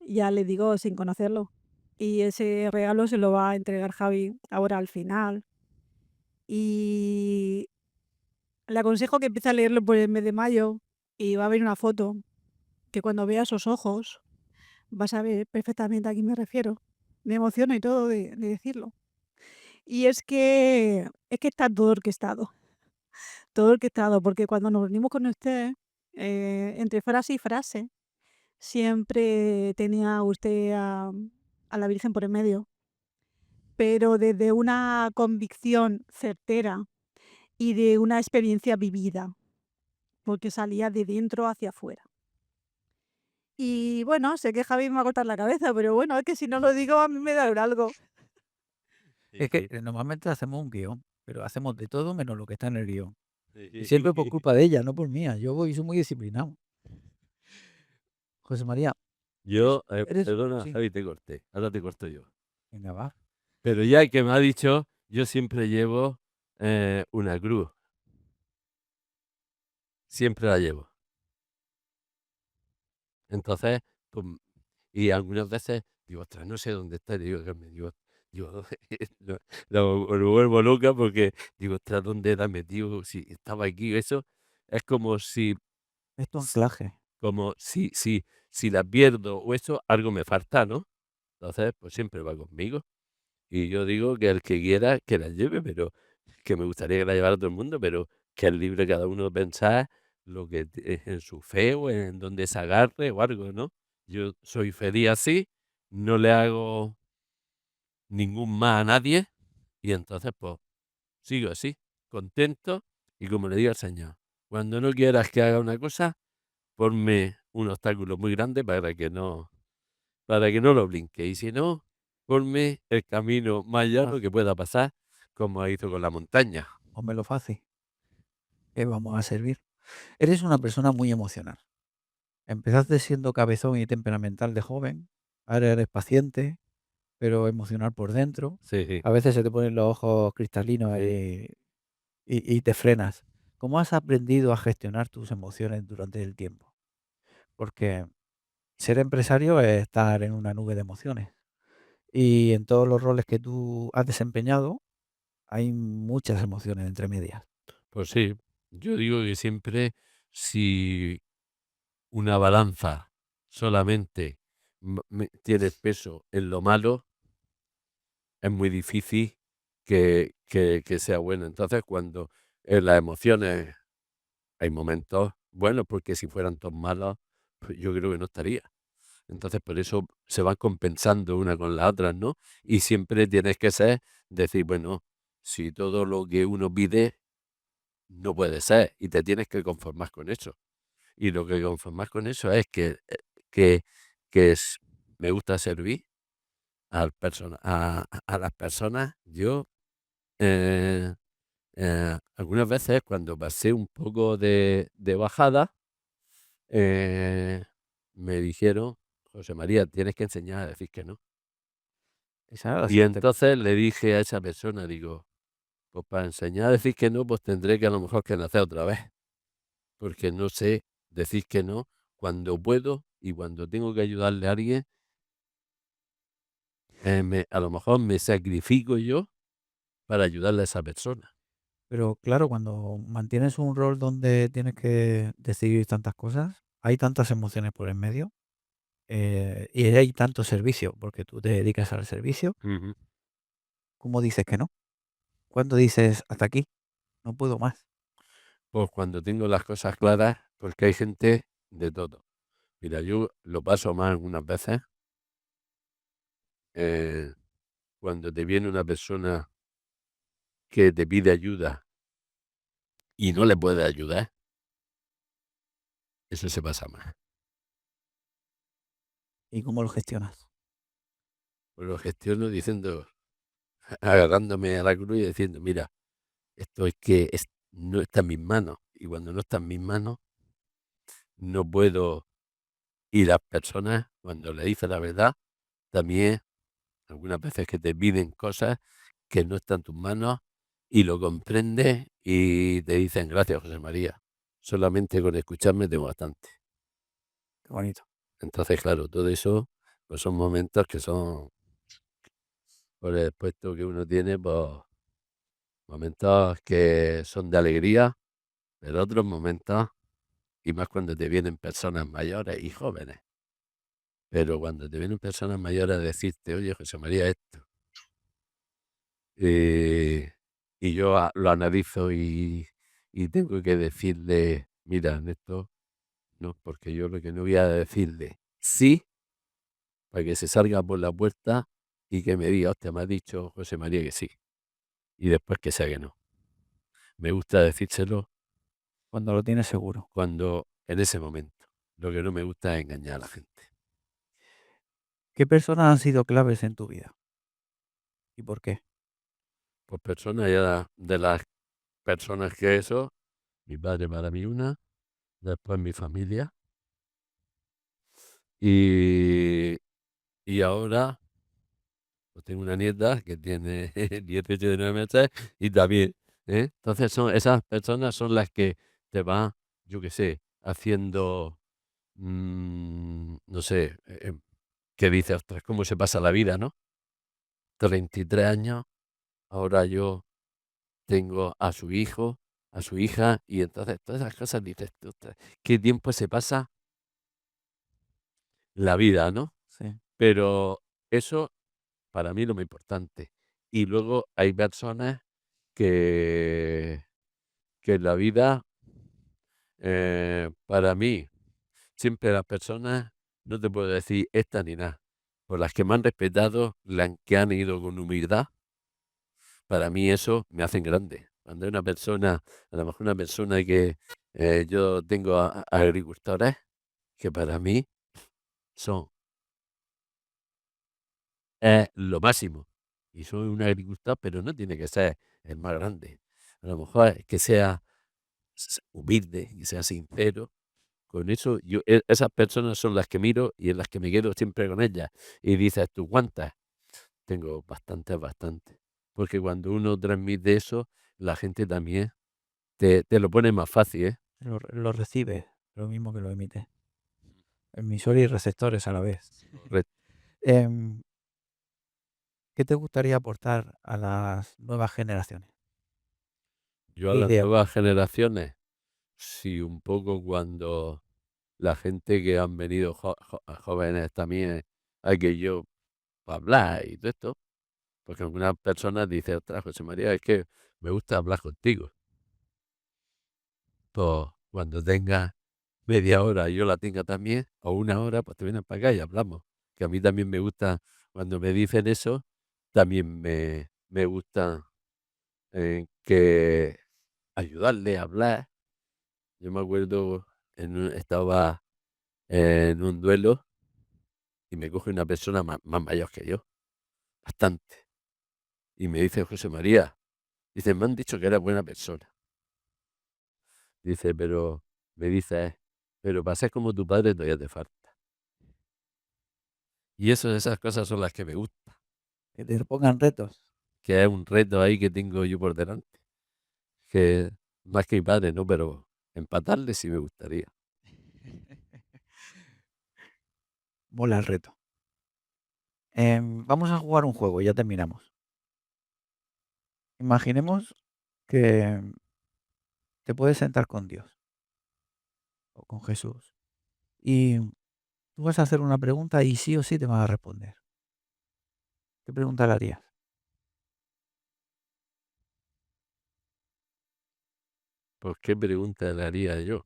[SPEAKER 3] ya le digo sin conocerlo. Y ese regalo se lo va a entregar Javi ahora al final. Y le aconsejo que empiece a leerlo por el mes de mayo y va a ver una foto que cuando vea esos ojos vas a ver perfectamente a quién me refiero. Me emociono y todo de decirlo. Y es que está todo orquestado, porque cuando nos reunimos con usted, entre frase y frase, siempre tenía usted a la Virgen por en medio, pero desde una convicción certera y de una experiencia vivida, porque salía de dentro hacia afuera. Y bueno, sé que Javi me va a cortar la cabeza, pero bueno, es que si no lo digo a mí me da algo.
[SPEAKER 2] Sí,
[SPEAKER 1] Es que
[SPEAKER 2] sí.
[SPEAKER 1] normalmente hacemos un guión, pero hacemos de todo menos lo que está en el guión. Y
[SPEAKER 2] Sí,
[SPEAKER 1] siempre por
[SPEAKER 2] sí.
[SPEAKER 1] culpa de ella, no por mía. Yo voy, soy muy disciplinado. José María, eres,
[SPEAKER 2] Yo, perdona,
[SPEAKER 1] sí,
[SPEAKER 2] Javi, te corté. Ahora te corto yo.
[SPEAKER 1] venga, va.
[SPEAKER 2] Pero ya que me ha dicho, yo siempre llevo, una cruz. Siempre la llevo. Entonces, pues, y algunas veces digo: "Ostras, no sé dónde está", y digo, lo vuelvo loca porque digo: "Ostras, ¿dónde la he metido? Si estaba aquí", eso es como si
[SPEAKER 1] Es tu
[SPEAKER 2] s
[SPEAKER 1] anclaje.
[SPEAKER 2] como si la pierdo o eso, algo me falta, ¿no? Entonces, pues siempre va conmigo. Y yo digo que el que quiera que la lleve, pero que me gustaría que la llevara todo el mundo, pero que es libre cada uno de pensar lo que en su fe o en donde se agarre o algo, ¿no? Yo soy feliz así, no le hago ningún mal a nadie y entonces, pues, sigo así, contento y como le digo al Señor, cuando no quieras que haga una cosa, ponme un obstáculo muy grande para que no lo brinque. Y si no, ponme el camino más llano que
[SPEAKER 1] Fácil.
[SPEAKER 2] pueda pasar, como hizo con la montaña.
[SPEAKER 1] Pónmelo fácil. ¿Qué vamos a servir? Eres una persona muy emocional. Empezaste siendo cabezón y temperamental de joven. Ahora eres paciente, pero emocional por dentro.
[SPEAKER 2] Sí, sí,
[SPEAKER 1] A veces se te ponen los ojos cristalinos
[SPEAKER 2] sí.
[SPEAKER 1] y te frenas. ¿Cómo has aprendido a gestionar tus emociones durante el tiempo? Porque ser empresario es estar en una nube de emociones. Y en todos los roles que tú has desempeñado, hay muchas emociones entre medias.
[SPEAKER 2] Pues sí, yo digo que siempre si una balanza solamente tiene peso en lo malo, es muy difícil que sea bueno. Entonces, cuando en las emociones hay momentos buenos, porque si fueran todos malos, pues yo creo que no estaría. Entonces, por eso se van compensando una con la otra, ¿no? Y siempre tienes que decir, bueno, si todo lo que uno pide no puede ser, y te tienes que conformar con eso. Y lo que conformar con eso es que, que me gusta servir a las personas. Yo, eh, algunas veces cuando pasé un poco de bajada, eh, me dijeron, José María, tienes que enseñar a decir que no.
[SPEAKER 1] Esa era la
[SPEAKER 2] Y
[SPEAKER 1] siguiente.
[SPEAKER 2] entonces le dije a esa persona, digo, pues para enseñar a decir que no, pues tendré que a lo mejor que nacer otra vez, porque no sé decir que no cuando puedo y cuando tengo que ayudarle a alguien, a lo mejor me sacrifico yo para ayudarle a esa persona.
[SPEAKER 1] Pero claro, cuando mantienes un rol donde tienes que decidir tantas cosas, hay tantas emociones por en medio, y hay tanto servicio, porque tú te dedicas al servicio,
[SPEAKER 2] Ujú.
[SPEAKER 1] ¿cómo dices que no? ¿Cuándo dices hasta aquí? No puedo más.
[SPEAKER 2] Pues cuando tengo las cosas claras, porque hay gente de todo. Mira, yo lo paso mal algunas veces, eh, cuando te viene una persona que te pide ayuda y no le puedes ayudar, eso se pasa mal.
[SPEAKER 1] ¿Y cómo lo gestionas?
[SPEAKER 2] Pues lo gestiono diciendo, agarrándome a la cruz y diciendo, mira, esto es que no está en mis manos. Y cuando no está en mis manos, no puedo. Y las personas, cuando le dices la verdad, también algunas veces que te piden cosas que no están en tus manos y lo comprendes y te dicen, gracias, José María. Solamente con escucharme tengo bastante.
[SPEAKER 1] Qué bonito.
[SPEAKER 2] Entonces, claro, todo eso pues son momentos que son, por el puesto que uno tiene, pues momentos que son de alegría, pero otros momentos, y más cuando te vienen personas mayores y jóvenes, pero cuando te vienen personas mayores a decirte, oye, José María, esto, eh, y yo lo analizo y tengo que decirle, mira, esto no, porque yo lo que no voy a decirle sí, para que se salga por la puerta y que me diga, hostia, me ha dicho José María que sí, y después que sea que no. Me gusta decírselo
[SPEAKER 1] Cuando lo tienes seguro.
[SPEAKER 2] cuando, en ese momento. Lo que no me gusta es engañar a la gente.
[SPEAKER 1] ¿Qué personas han sido claves en tu vida? ¿Y por qué?
[SPEAKER 2] Pues personas ya de las personas que eso, mi padre para mí una, después mi familia, y, y ahora pues tengo una nieta que tiene 18 de 9 meses y también, entonces son esas personas son las que te van, yo qué sé, haciendo, no sé, que dices, ostras, cómo se pasa la vida, ¿no? 33 años, ahora yo tengo a su hijo, a su hija, y entonces todas esas cosas dices tú, ostras, qué tiempo se pasa la vida, ¿no?
[SPEAKER 1] Sí.
[SPEAKER 2] Pero eso para mí lo más importante. Y luego hay personas que, que en la vida, para mí, siempre las personas, no te puedo decir esta ni nada, por las que me han respetado, las que han ido con humildad, para mí eso me hacen grande. Cuando hay una persona, a lo mejor una persona que yo tengo agricultores, que para mí son lo máximo. Y soy un agricultor, pero no tiene que ser el más grande. A lo mejor es que sea humilde, que sea sincero. Con eso, esas personas son las que miro y en las que me quedo siempre con ellas. Y dices, ¿tú cuántas? Tengo bastantes, bastantes. Porque cuando uno transmite eso, la gente también te lo pone más fácil, ¿eh?
[SPEAKER 1] Lo recibes, lo mismo que lo emite. Emisor y receptores a la vez.
[SPEAKER 2] Correcto.
[SPEAKER 1] Em, ¿Qué te gustaría aportar a las nuevas generaciones?
[SPEAKER 2] Yo a
[SPEAKER 1] ¿Qué
[SPEAKER 2] las
[SPEAKER 1] idea?
[SPEAKER 2] nuevas generaciones, sí, un poco cuando la gente que han venido jóvenes también, hay que yo hablar y todo esto, porque algunas personas dicen, ostras, José María, es que me gusta hablar contigo. Pues cuando tengas media hora y yo la tenga también, o una hora, pues te vienes para acá y hablamos. Que a mí también me gusta, cuando me dicen eso, también me gusta que ayudarle a hablar. Yo me acuerdo, estaba en un duelo y me coge una persona más mayor que yo, bastante. Y me dice, José María, dice, me han dicho que eres buena persona. Dice, pero, me dice, pero para ser como tu padre todavía te falta. Y esas cosas son las que me gustan,
[SPEAKER 1] Que te pongan retos.
[SPEAKER 2] que es un reto ahí que tengo yo por delante. Que más que mi padre, no, pero empatarle sí me gustaría.
[SPEAKER 1] Mola el reto. Vamos a jugar un juego, ya terminamos. Imaginemos que te puedes sentar con Dios o con Jesús y tú vas a hacer una pregunta y sí o sí te van a responder. ¿Qué pregunta le harías?
[SPEAKER 2] Pues qué pregunta le haría yo.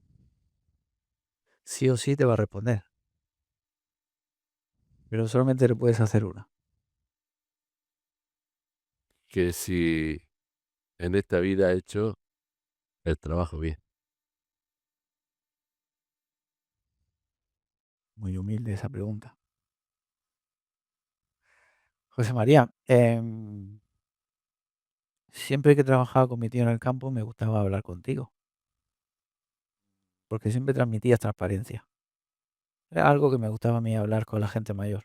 [SPEAKER 1] Sí o sí te va a responder, pero solamente le puedes hacer una.
[SPEAKER 2] Que si en esta vida he hecho el trabajo bien.
[SPEAKER 1] Muy humilde esa pregunta. José María, siempre que trabajaba con mi tío en el campo me gustaba hablar contigo, porque siempre transmitías transparencia. Era algo que me gustaba a mí hablar con la gente mayor.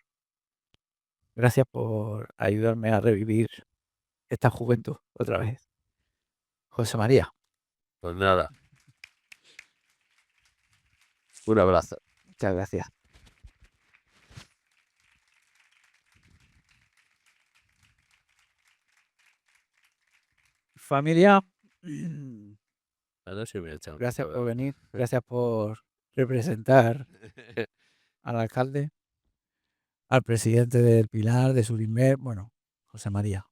[SPEAKER 1] Gracias por ayudarme a revivir esta juventud otra vez. José María,
[SPEAKER 2] Pues nada, un abrazo.
[SPEAKER 1] muchas gracias. Familia,
[SPEAKER 2] Ahora sí me he echado un
[SPEAKER 1] gracias por
[SPEAKER 2] cabrón.
[SPEAKER 1] venir, gracias por representar al alcalde, al presidente del Pilar, de Surimer, bueno, José María.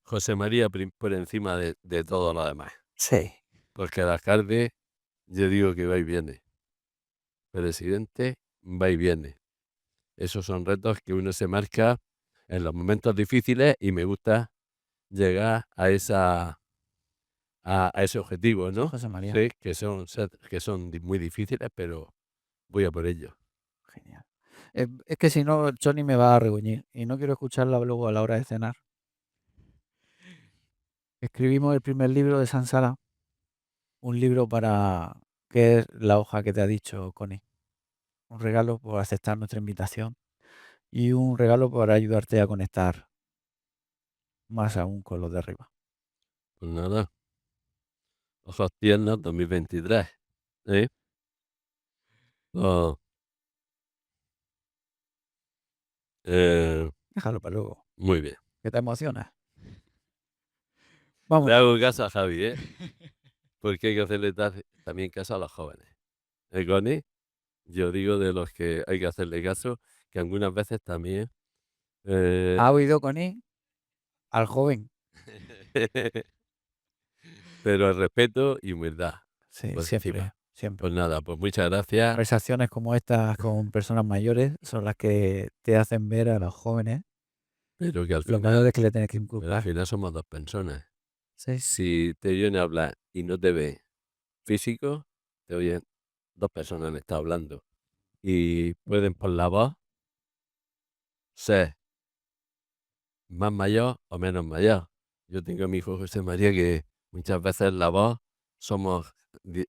[SPEAKER 2] José María por encima de todo lo demás.
[SPEAKER 1] Sí,
[SPEAKER 2] Porque el alcalde, yo digo que va y viene. Presidente, va y viene. Esos son retos que uno se marca en los momentos difíciles y me gusta llegar a ese objetivo,
[SPEAKER 1] sí,
[SPEAKER 2] ¿no?
[SPEAKER 1] José María.
[SPEAKER 2] Sí, que son muy difíciles, pero voy a por ello.
[SPEAKER 1] Genial. Es que si no, Choni me va a regañar y no quiero escucharla luego a la hora de cenar. Escribimos el primer libro de Sansara, un libro para, que es la hoja que te ha dicho Connie. Un regalo por aceptar nuestra invitación y un regalo para ayudarte a conectar más aún con los de arriba.
[SPEAKER 2] Pues nada, ojos tiernos 2023. ¿Eh? Oh, eh,
[SPEAKER 1] Déjalo para luego,
[SPEAKER 2] muy bien.
[SPEAKER 1] que te emocionas.
[SPEAKER 2] Le
[SPEAKER 1] Vámonos.
[SPEAKER 2] hago caso a Javi, ¿eh? Porque hay que hacerle también caso a los jóvenes. ¿Eh, Connie? Yo digo de los que hay que hacerle caso, que algunas veces también eh,
[SPEAKER 1] ¿Ha oído Connie? Al joven.
[SPEAKER 2] pero el respeto y humildad
[SPEAKER 1] Sí,
[SPEAKER 2] por
[SPEAKER 1] siempre,
[SPEAKER 2] encima.
[SPEAKER 1] siempre.
[SPEAKER 2] Pues nada, pues muchas gracias.
[SPEAKER 1] Conversaciones como estas con personas mayores son las que te hacen ver a los jóvenes
[SPEAKER 2] Pero que
[SPEAKER 1] los valores que le tienes que
[SPEAKER 2] al
[SPEAKER 1] inculcar.
[SPEAKER 2] final somos dos personas.
[SPEAKER 1] Sí,
[SPEAKER 2] Si te oyen hablar y no te ve físico, te oyen dos personas le está hablando. Y pueden por la voz ser más mayor o menos mayor. Yo tengo a mi hijo José María que muchas veces la voz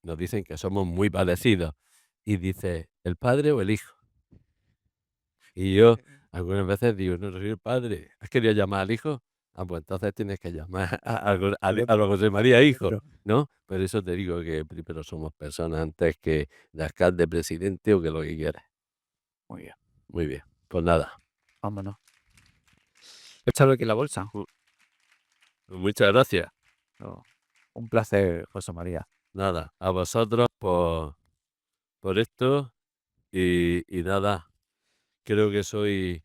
[SPEAKER 2] nos dicen que somos muy parecidos. Y dice, ¿el padre o el hijo? Y yo algunas veces digo, no soy el padre. ¿Has querido llamar al hijo? Ah, pues entonces tienes que llamar a los José María hijo,
[SPEAKER 1] Pero,
[SPEAKER 2] ¿no? Por eso te digo que primero somos personas antes que de alcalde, presidente o que lo que quieras.
[SPEAKER 1] muy bien,
[SPEAKER 2] Muy bien. Pues nada.
[SPEAKER 1] vámonos. Échalo aquí en la bolsa.
[SPEAKER 2] Muchas gracias.
[SPEAKER 1] No. Un placer, José María.
[SPEAKER 2] Nada, a vosotros por esto y nada, creo que soy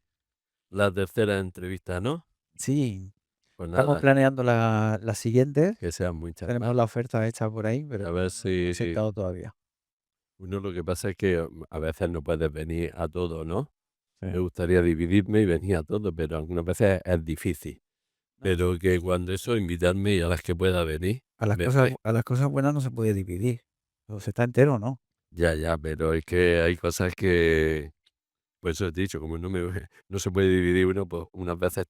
[SPEAKER 2] la tercera entrevista, ¿no?
[SPEAKER 1] Sí,
[SPEAKER 2] Pues
[SPEAKER 1] estamos
[SPEAKER 2] nada,
[SPEAKER 1] planeando las siguientes.
[SPEAKER 2] que sean muchas
[SPEAKER 1] Tenemos
[SPEAKER 2] más.
[SPEAKER 1] la oferta hecha por ahí, pero
[SPEAKER 2] A ver
[SPEAKER 1] no hemos
[SPEAKER 2] si
[SPEAKER 1] aceptado todavía.
[SPEAKER 2] uno lo que pasa es que a veces no puedes venir a todo, ¿no?
[SPEAKER 1] Sí.
[SPEAKER 2] Me gustaría dividirme y venir a todo, pero algunas veces es difícil.
[SPEAKER 1] No,
[SPEAKER 2] Pero que cuando eso, invitarme y a las que pueda venir, vendré.
[SPEAKER 1] a las cosas buenas no se puede dividir. O se está entero o no.
[SPEAKER 2] Ya, ya, pero es que hay cosas que, pues eso he dicho, como no me no se puede dividir uno, pues unas veces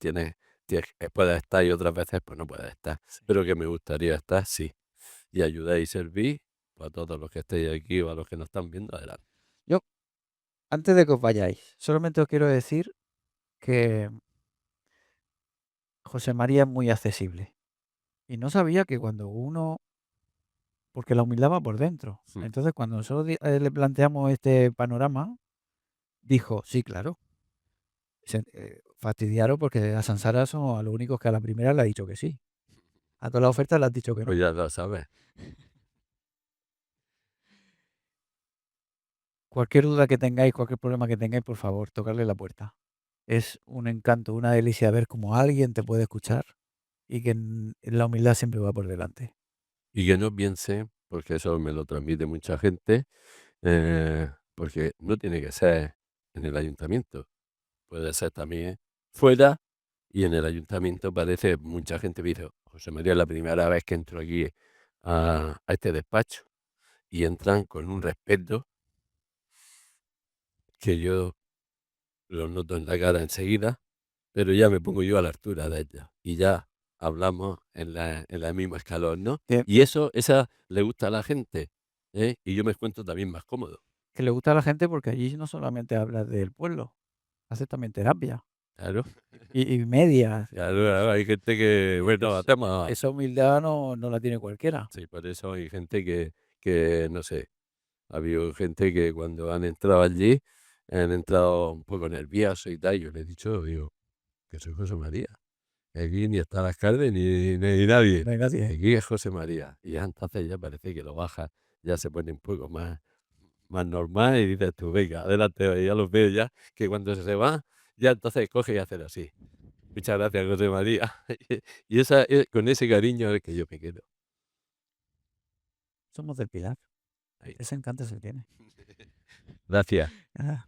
[SPEAKER 2] puedes estar y otras veces pues no puedes estar.
[SPEAKER 1] Sí.
[SPEAKER 2] Pero que me gustaría estar, sí. Y ayudar y servir, pues a todos los que estéis aquí o a los que nos están viendo, adelante.
[SPEAKER 1] Yo, antes de que os vayáis, solamente os quiero decir que José María es muy accesible. Y no sabía que cuando uno, porque la humildad va por dentro.
[SPEAKER 2] Mm.
[SPEAKER 1] Entonces, cuando nosotros le planteamos este panorama, dijo, sí, claro. Fastidiaros porque a Sansara son a los únicos que a la primera le ha dicho que sí. A todas las ofertas le has dicho que no.
[SPEAKER 2] Pues ya lo sabes.
[SPEAKER 1] Cualquier duda que tengáis, cualquier problema que tengáis, por favor, tocarle la puerta. Es un encanto, una delicia ver cómo alguien te puede escuchar y que la humildad siempre va por delante.
[SPEAKER 2] Y que no piense, porque eso me lo transmite mucha gente, porque no tiene que ser en el ayuntamiento, puede ser también fuera y en el ayuntamiento parece mucha gente me dice, José María, es la primera vez que entro aquí a este despacho y entran con un respeto que yo lo noto en la cara enseguida, pero ya me pongo yo a la altura de ella y ya hablamos en la misma escalón, ¿no?
[SPEAKER 1] Que,
[SPEAKER 2] Y eso, esa le gusta a la gente, ¿eh? Y yo me encuentro también más cómodo,
[SPEAKER 1] que le gusta a la gente porque allí no solamente hablas del pueblo, haces también terapia
[SPEAKER 2] claro.
[SPEAKER 1] y medias.
[SPEAKER 2] Claro, claro, hay gente que, bueno,
[SPEAKER 1] Es-
[SPEAKER 2] hacemos,
[SPEAKER 1] esa humildad no la tiene cualquiera.
[SPEAKER 2] sí, por eso hay gente que no sé, ha habido gente que cuando han entrado allí, han entrado un poco nerviosos y tal, yo le he dicho, digo, que soy José María. Aquí ni está el alcalde ni nadie.
[SPEAKER 1] No hay nadie.
[SPEAKER 2] Aquí es José María. Y ya entonces ya parece que lo baja, ya se pone un poco más normal y dices tú, venga, adelante, ya los veo ya, que cuando se va, ya entonces coge y hace así. Muchas gracias, José María. Y con ese cariño es que yo me quedo.
[SPEAKER 1] Somos del Pilar.
[SPEAKER 2] Ahí
[SPEAKER 1] Ese encanto se tiene.
[SPEAKER 2] Gracias.
[SPEAKER 1] Ah.